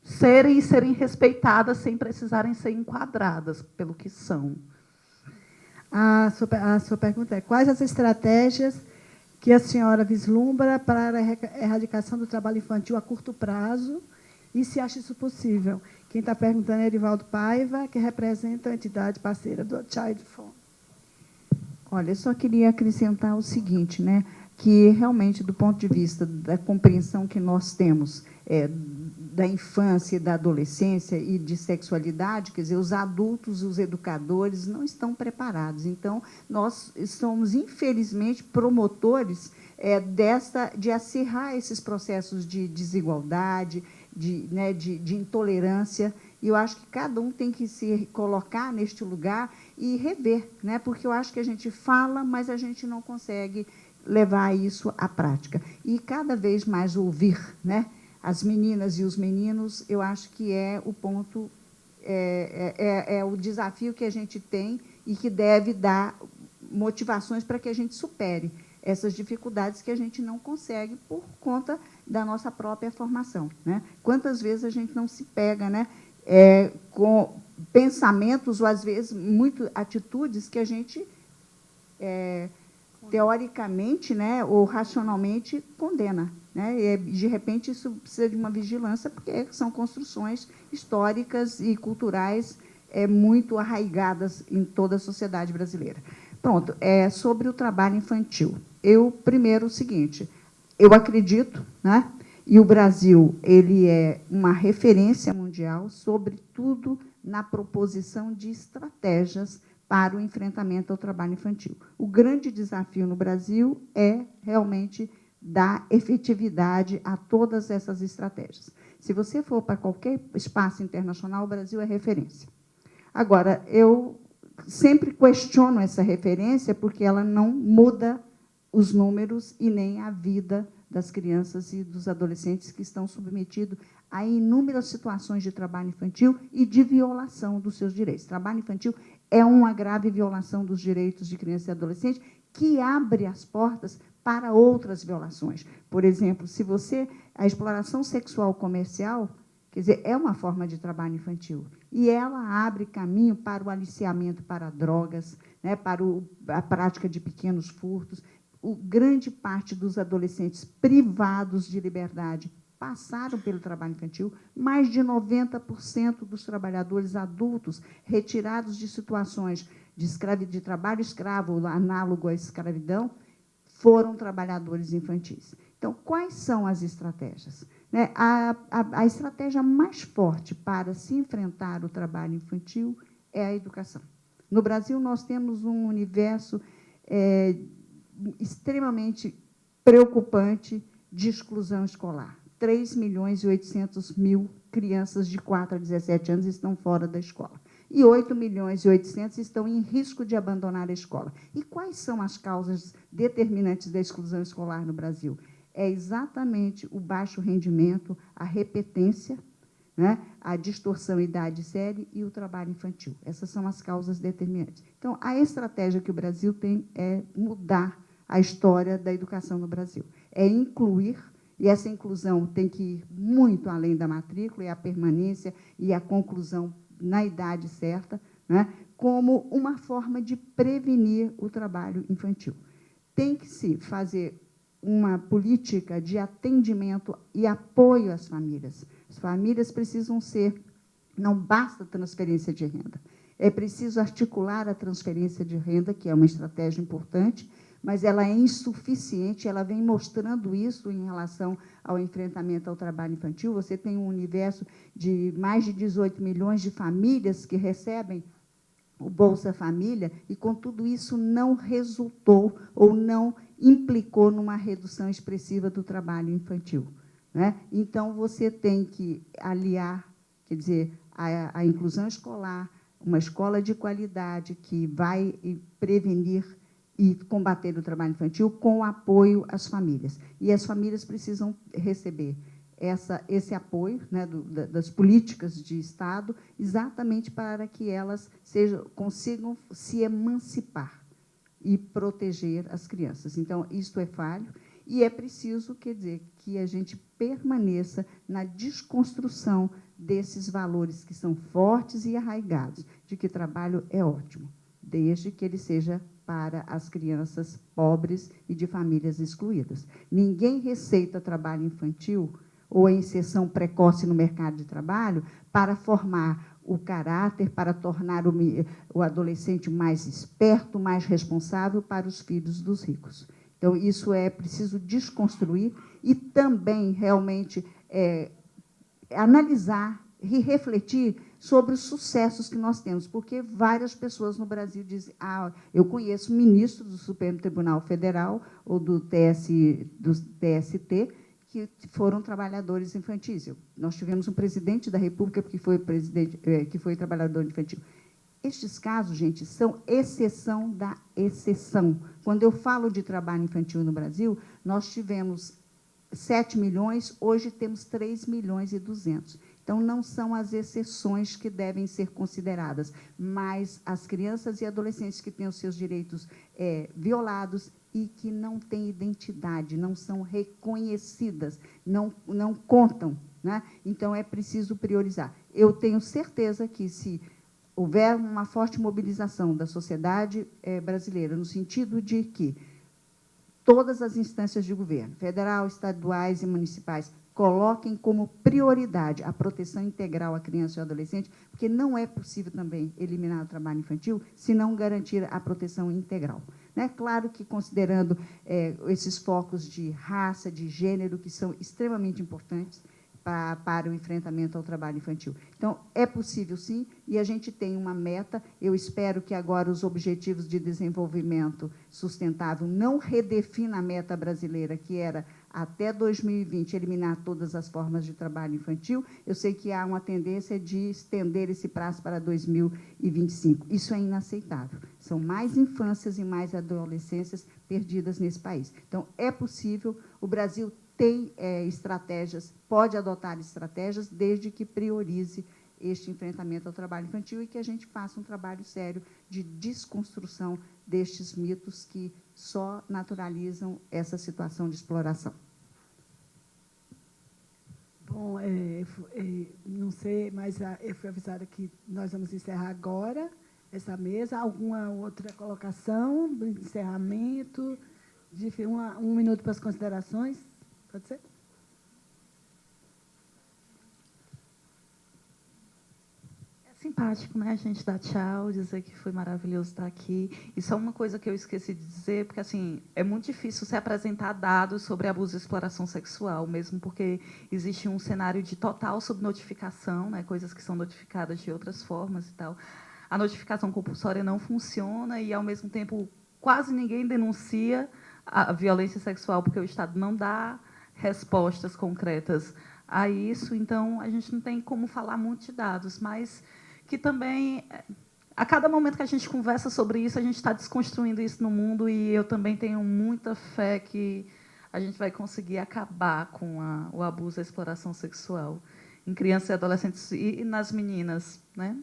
[SPEAKER 7] e serem respeitadas sem precisarem ser enquadradas pelo que são.
[SPEAKER 2] A sua pergunta é: quais as estratégias que a senhora vislumbra para a erradicação do trabalho infantil a curto prazo e se acha isso possível. Quem está perguntando é Erivaldo Paiva, que representa a entidade parceira do Child Fund.
[SPEAKER 6] Olha, eu só queria acrescentar o seguinte, né, que realmente, do ponto de vista da compreensão que nós temos da infância e da adolescência e de sexualidade, quer dizer, os adultos, os educadores não estão preparados. Então, nós somos, infelizmente, promotores de acirrar esses processos de desigualdade, de intolerância, e eu acho que cada um tem que se colocar neste lugar e rever, né? Porque eu acho que a gente fala, mas a gente não consegue levar isso à prática. E cada vez mais ouvir, né, as meninas e os meninos, eu acho que é o ponto, o desafio que a gente tem e que deve dar motivações para que a gente supere essas dificuldades que a gente não consegue por conta da nossa própria formação, né? Quantas vezes a gente não se pega, né, com pensamentos, ou, às vezes, muito atitudes que a gente, teoricamente, né, ou racionalmente, condena, né? E, de repente, isso precisa de uma vigilância, porque são construções históricas e culturais muito arraigadas em toda a sociedade brasileira. Pronto, sobre o trabalho infantil. Primeiro, o seguinte, eu acredito, né, e o Brasil ele é uma referência mundial, sobretudo na proposição de estratégias para o enfrentamento ao trabalho infantil. O grande desafio no Brasil é realmente dar efetividade a todas essas estratégias. Se você for para qualquer espaço internacional, o Brasil é referência. Agora, eu sempre questiono essa referência, porque ela não muda os números e nem a vida das crianças e dos adolescentes que estão submetidos a inúmeras situações de trabalho infantil e de violação dos seus direitos. Trabalho infantil é uma grave violação dos direitos de criança e adolescente que abre as portas para outras violações. Por exemplo, a exploração sexual comercial, quer dizer, é uma forma de trabalho infantil, e ela abre caminho para o aliciamento para drogas, né, para a prática de pequenos furtos. Grande parte dos adolescentes privados de liberdade passaram pelo trabalho infantil, mais de 90% dos trabalhadores adultos retirados de situações de trabalho escravo, análogo à escravidão, foram trabalhadores infantis. Então, quais são as estratégias? A estratégia mais forte para se enfrentar o trabalho infantil é a educação. No Brasil, nós temos um universo extremamente preocupante de exclusão escolar. 3.800.000 crianças de 4 a 17 anos estão fora da escola. E 8.800.000 estão em risco de abandonar a escola. E quais são as causas determinantes da exclusão escolar no Brasil? É exatamente o baixo rendimento, a repetência, né, a distorção idade-série e o trabalho infantil. Essas são as causas determinantes. Então, a estratégia que o Brasil tem é mudar a história da educação no Brasil. É incluir, e essa inclusão tem que ir muito além da matrícula, e a permanência e a conclusão na idade certa, né, como uma forma de prevenir o trabalho infantil. Tem que se fazer uma política de atendimento e apoio às famílias. As famílias precisam não basta transferência de renda, é preciso articular a transferência de renda, que é uma estratégia importante, mas ela é insuficiente, ela vem mostrando isso em relação ao enfrentamento ao trabalho infantil. Você tem um universo de mais de 18 milhões de famílias que recebem o Bolsa Família, e, com tudo isso, não resultou ou não implicou numa redução expressiva do trabalho infantil, né? Então, você tem que aliar, quer dizer, a inclusão escolar, uma escola de qualidade que vai prevenir e combater o trabalho infantil com o apoio às famílias. E as famílias precisam receber esse apoio, né, das políticas de Estado, exatamente para que elas consigam se emancipar e proteger as crianças. Então, isto é falho, e é preciso, quer dizer, que a gente permaneça na desconstrução desses valores que são fortes e arraigados, de que trabalho é ótimo, desde que ele seja para as crianças pobres e de famílias excluídas. Ninguém receita trabalho infantil ou a inserção precoce no mercado de trabalho para formar o caráter, para tornar o adolescente mais esperto, mais responsável para os filhos dos ricos. Então, isso é preciso desconstruir e também, realmente, analisar e refletir sobre os sucessos que nós temos, porque várias pessoas no Brasil dizem, eu conheço ministros do Supremo Tribunal Federal ou do TST, que foram trabalhadores infantis. Nós tivemos um presidente da República que foi trabalhador infantil. Estes casos, gente, são exceção da exceção. Quando eu falo de trabalho infantil no Brasil, nós tivemos 7 milhões, hoje temos 3 milhões e 200. Então, não são as exceções que devem ser consideradas, mas as crianças e adolescentes que têm os seus direitos violados e que não têm identidade, não são reconhecidas, não contam, né? Então, é preciso priorizar. Eu tenho certeza que, se houver uma forte mobilização da sociedade brasileira, no sentido de que todas as instâncias de governo, federal, estaduais e municipais, coloquem como prioridade a proteção integral à criança e ao adolescente, porque não é possível também eliminar o trabalho infantil se não garantir a proteção integral. Né? Claro que, considerando esses focos de raça, de gênero, que são extremamente importantes para o enfrentamento ao trabalho infantil. Então, é possível, sim, e a gente tem uma meta. Eu espero que agora os Objetivos de Desenvolvimento Sustentável não redefinam a meta brasileira, que era, até 2020, eliminar todas as formas de trabalho infantil. Eu sei que há uma tendência de estender esse prazo para 2025. Isso é inaceitável. São mais infâncias e mais adolescências perdidas nesse país. Então, é possível. O Brasil tem estratégias, pode adotar estratégias, desde que priorize este enfrentamento ao trabalho infantil e que a gente faça um trabalho sério de desconstrução destes mitos que só naturalizam essa situação de exploração.
[SPEAKER 2] Bom, não sei, mas eu fui avisada que nós vamos encerrar agora essa mesa. Alguma outra colocação do encerramento? Um minuto para as considerações? Pode ser?
[SPEAKER 7] É simpático, né? A gente dar tchau, dizer que foi maravilhoso estar aqui. E só uma coisa que eu esqueci de dizer, porque assim, é muito difícil se apresentar dados sobre abuso e exploração sexual, mesmo porque existe um cenário de total subnotificação, né? Coisas que são notificadas de outras formas e tal. A notificação compulsória não funciona e, ao mesmo tempo, quase ninguém denuncia a violência sexual, porque o Estado não dá respostas concretas a isso. Então, a gente não tem como falar muito de dados, mas que também, a cada momento que a gente conversa sobre isso, a gente está desconstruindo isso no mundo, e eu também tenho muita fé que a gente vai conseguir acabar com o abuso e a exploração sexual em crianças e adolescentes e nas meninas, né?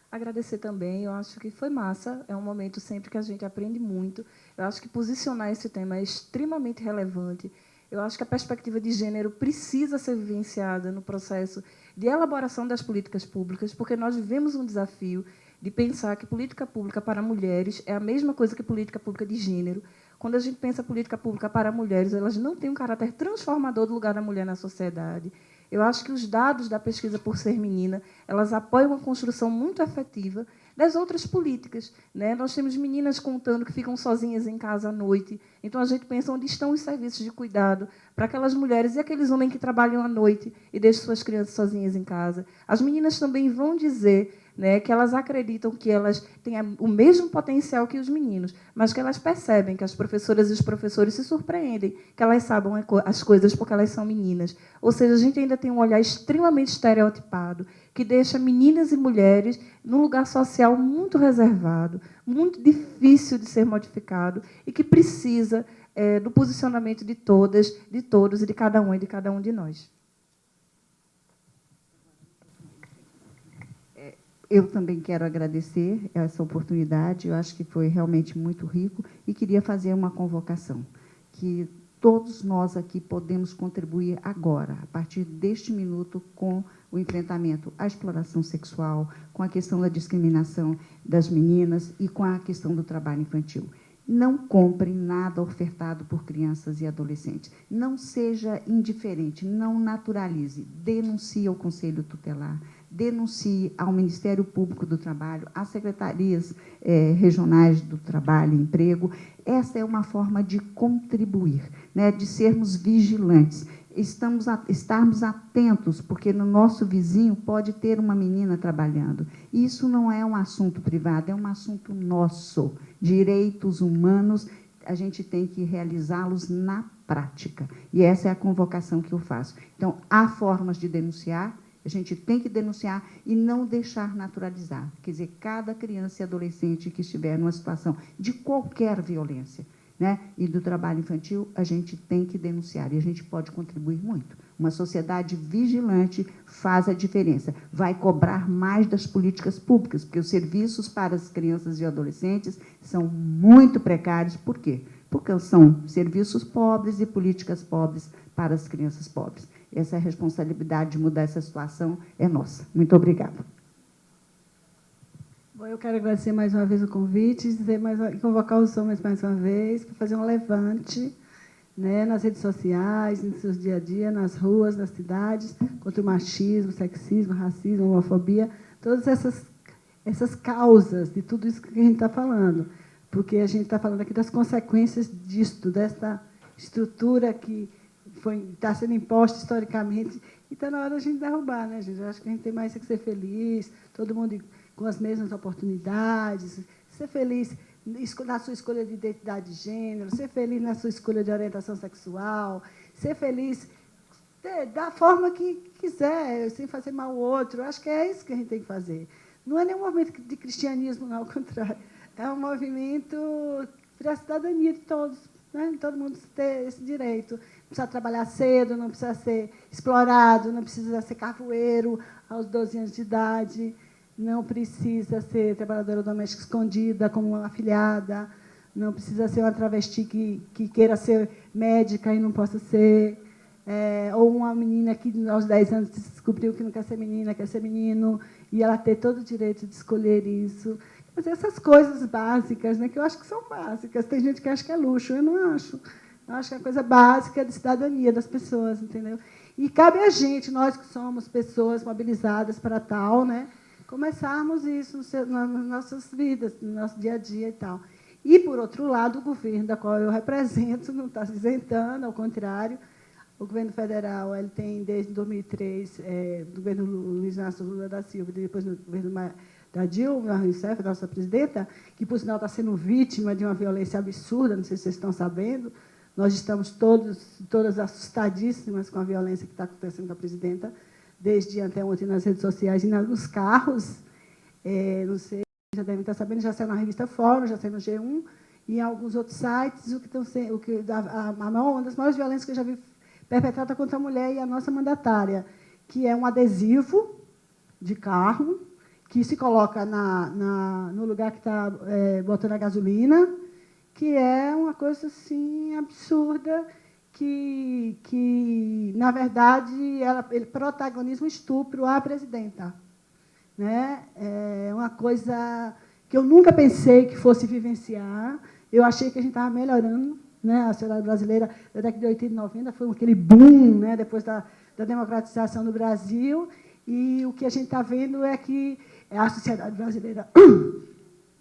[SPEAKER 3] Agradecer também, eu acho que foi massa, é um momento sempre que a gente aprende muito. Eu acho que posicionar esse tema é extremamente relevante. Eu acho que a perspectiva de gênero precisa ser vivenciada no processo de elaboração das políticas públicas, porque nós vivemos um desafio de pensar que política pública para mulheres é a mesma coisa que política pública de gênero. Quando a gente pensa política pública para mulheres, elas não têm um caráter transformador do lugar da mulher na sociedade. Eu acho que os dados da pesquisa Por Ser Menina, elas apoiam uma construção muito efetiva das outras políticas, né? Nós temos meninas contando que ficam sozinhas em casa à noite. Então, a gente pensa onde estão os serviços de cuidado para aquelas mulheres e aqueles homens que trabalham à noite e deixam suas crianças sozinhas em casa. As meninas também vão dizer, né, que elas acreditam que elas têm o mesmo potencial que os meninos, mas que elas percebem que as professoras e os professores se surpreendem, que elas sabem as coisas porque elas são meninas. Ou seja, a gente ainda tem um olhar extremamente estereotipado, que deixa meninas e mulheres num lugar social muito reservado, muito difícil de ser modificado, e que precisa do posicionamento de todas, de todos, e de cada um de nós.
[SPEAKER 6] Eu também quero agradecer essa oportunidade, eu acho que foi realmente muito rico, e queria fazer uma convocação, que todos nós aqui podemos contribuir agora, a partir deste minuto, com o enfrentamento à exploração sexual, com a questão da discriminação das meninas e com a questão do trabalho infantil. Não comprem nada ofertado por crianças e adolescentes. Não seja indiferente, não naturalize. Denuncie ao Conselho Tutelar, denuncie ao Ministério Público do Trabalho, às secretarias regionais do Trabalho e Emprego. Essa é uma forma de contribuir, né, de sermos vigilantes. Estarmos atentos, porque no nosso vizinho pode ter uma menina trabalhando. Isso não é um assunto privado, é um assunto nosso. Direitos humanos, a gente tem que realizá-los na prática. E essa é a convocação que eu faço. Então, há formas de denunciar, a gente tem que denunciar e não deixar naturalizar. Quer dizer, cada criança e adolescente que estiver numa situação de qualquer violência, né, e do trabalho infantil, a gente tem que denunciar, e a gente pode contribuir muito. Uma sociedade vigilante faz a diferença. Vai cobrar mais das políticas públicas, porque os serviços para as crianças e adolescentes são muito precários. Por quê? Porque são serviços pobres e políticas pobres para as crianças pobres. Essa responsabilidade de mudar essa situação é nossa. Muito obrigada.
[SPEAKER 2] Bom, eu quero agradecer mais uma vez o convite e convocar os homens mais uma vez para fazer um levante, né, nas redes sociais, no seu dia a dia, nas ruas, nas cidades, contra o machismo, sexismo, racismo, homofobia, todas essas causas de tudo isso que a gente está falando. Porque a gente está falando aqui das consequências disto, dessa estrutura que está sendo imposta historicamente, e está na hora da gente derrubar, né, gente? Eu acho que a gente tem mais que ser feliz, todo mundo com as mesmas oportunidades, ser feliz na sua escolha de identidade de gênero, ser feliz na sua escolha de orientação sexual, ser feliz da forma que quiser, sem fazer mal ao outro. Eu acho que é isso que a gente tem que fazer. Não é nenhum movimento de cristianismo, não, ao contrário. É um movimento para a cidadania de todos, né? Todo mundo ter esse direito. Não precisa trabalhar cedo, não precisa ser explorado, não precisa ser carvoeiro aos 12 anos de idade, não precisa ser trabalhadora doméstica escondida como uma afilhada, não precisa ser uma travesti que queira ser médica e não possa ser, ou uma menina que, aos 10 anos, descobriu que não quer ser menina, quer ser menino, e ela ter todo o direito de escolher isso. Mas essas coisas básicas, né, que eu acho que são básicas. Tem gente que acha que é luxo, eu não acho. Eu acho que é coisa básica de cidadania das pessoas, entendeu? E cabe a gente, nós que somos pessoas mobilizadas para tal, né, começarmos isso nas nossas vidas, no nosso dia a dia e tal. E, por outro lado, o governo da qual eu represento não está se isentando, ao contrário. O governo federal ele tem, desde 2003, do governo Luiz Inácio Lula da Silva, e depois no governo da Dilma Rousseff, nossa presidenta, que, por sinal, está sendo vítima de uma violência absurda, não sei se vocês estão sabendo. Nós estamos todas assustadíssimas com a violência que está acontecendo com a presidenta, desde anteontem nas redes sociais e nos carros. Não sei, já devem estar sabendo, já saiu na revista Fórum, já saiu no G1, e em alguns outros sites, uma das maiores violências que eu já vi perpetrada contra a mulher e a nossa mandatária, que é um adesivo de carro, que se coloca no lugar que está botando a gasolina, que é uma coisa assim, absurda, que na verdade, ele protagoniza um estupro à presidenta. Né? É uma coisa que eu nunca pensei que fosse vivenciar. Eu achei que a gente estava melhorando. Né? A sociedade brasileira, da década de 80 e 90, foi aquele boom, né? Depois da democratização do Brasil. E o que a gente está vendo é que a sociedade brasileira,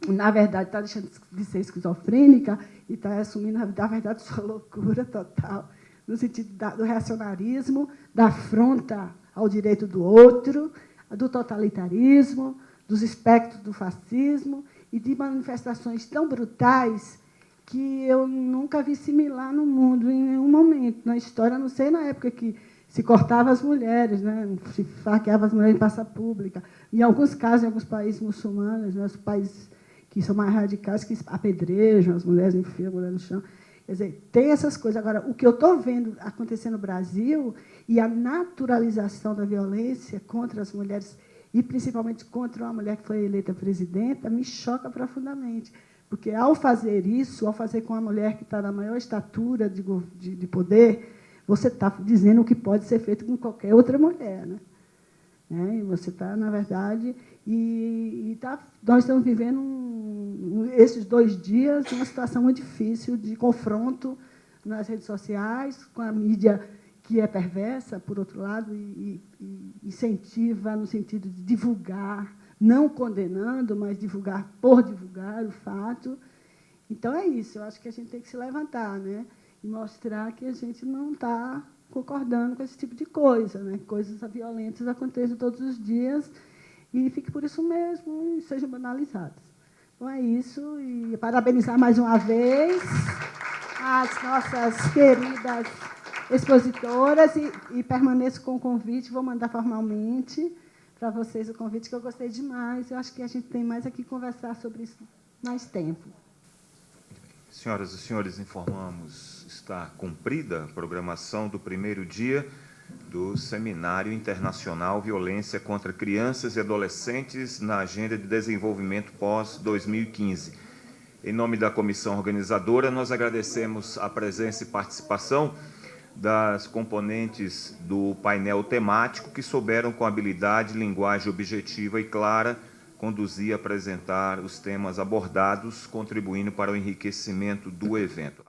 [SPEAKER 2] na verdade, está deixando de ser esquizofrênica e está assumindo, na verdade, sua loucura total, no sentido do reacionarismo, da afronta ao direito do outro, do totalitarismo, dos espectros do fascismo e de manifestações tão brutais que eu nunca vi similar no mundo, em nenhum momento, na história, a não sei na época que se cortava as mulheres, né, se faqueava as mulheres em praça pública. Em alguns casos, em alguns países muçulmanos, né, os países que são mais radicais, que apedrejam as mulheres, enfiam a mulher no chão. Quer dizer, tem essas coisas. Agora, o que eu estou vendo acontecer no Brasil e a naturalização da violência contra as mulheres, e principalmente contra uma mulher que foi eleita presidenta, me choca profundamente. Porque, ao fazer isso, ao fazer com a mulher que está na maior estatura de poder, você está dizendo o que pode ser feito com qualquer outra mulher. Né? E você está, na verdade... nós estamos vivendo esses 2 dias, uma situação muito difícil de confronto nas redes sociais, com a mídia que é perversa, por outro lado, e incentiva no sentido de divulgar, não condenando, mas divulgar por divulgar o fato. Então, é isso. Eu acho que a gente tem que se levantar, né? E mostrar que a gente não está concordando com esse tipo de coisa, né? Coisas violentas acontecem todos os dias e fique por isso mesmo e sejam banalizadas. Então, é isso. E parabenizar mais uma vez as nossas queridas expositoras e permaneço com o convite, vou mandar formalmente para vocês o convite, que eu gostei demais. Eu acho que a gente tem mais aqui conversar sobre isso mais tempo.
[SPEAKER 1] Senhoras e senhores, informamos, está cumprida a programação do primeiro dia do Seminário Internacional Violência contra Crianças e Adolescentes na Agenda de Desenvolvimento pós-2015. Em nome da comissão organizadora, nós agradecemos a presença e participação das componentes do painel temático que souberam, com habilidade, linguagem objetiva e clara, conduzir e apresentar os temas abordados, contribuindo para o enriquecimento do evento.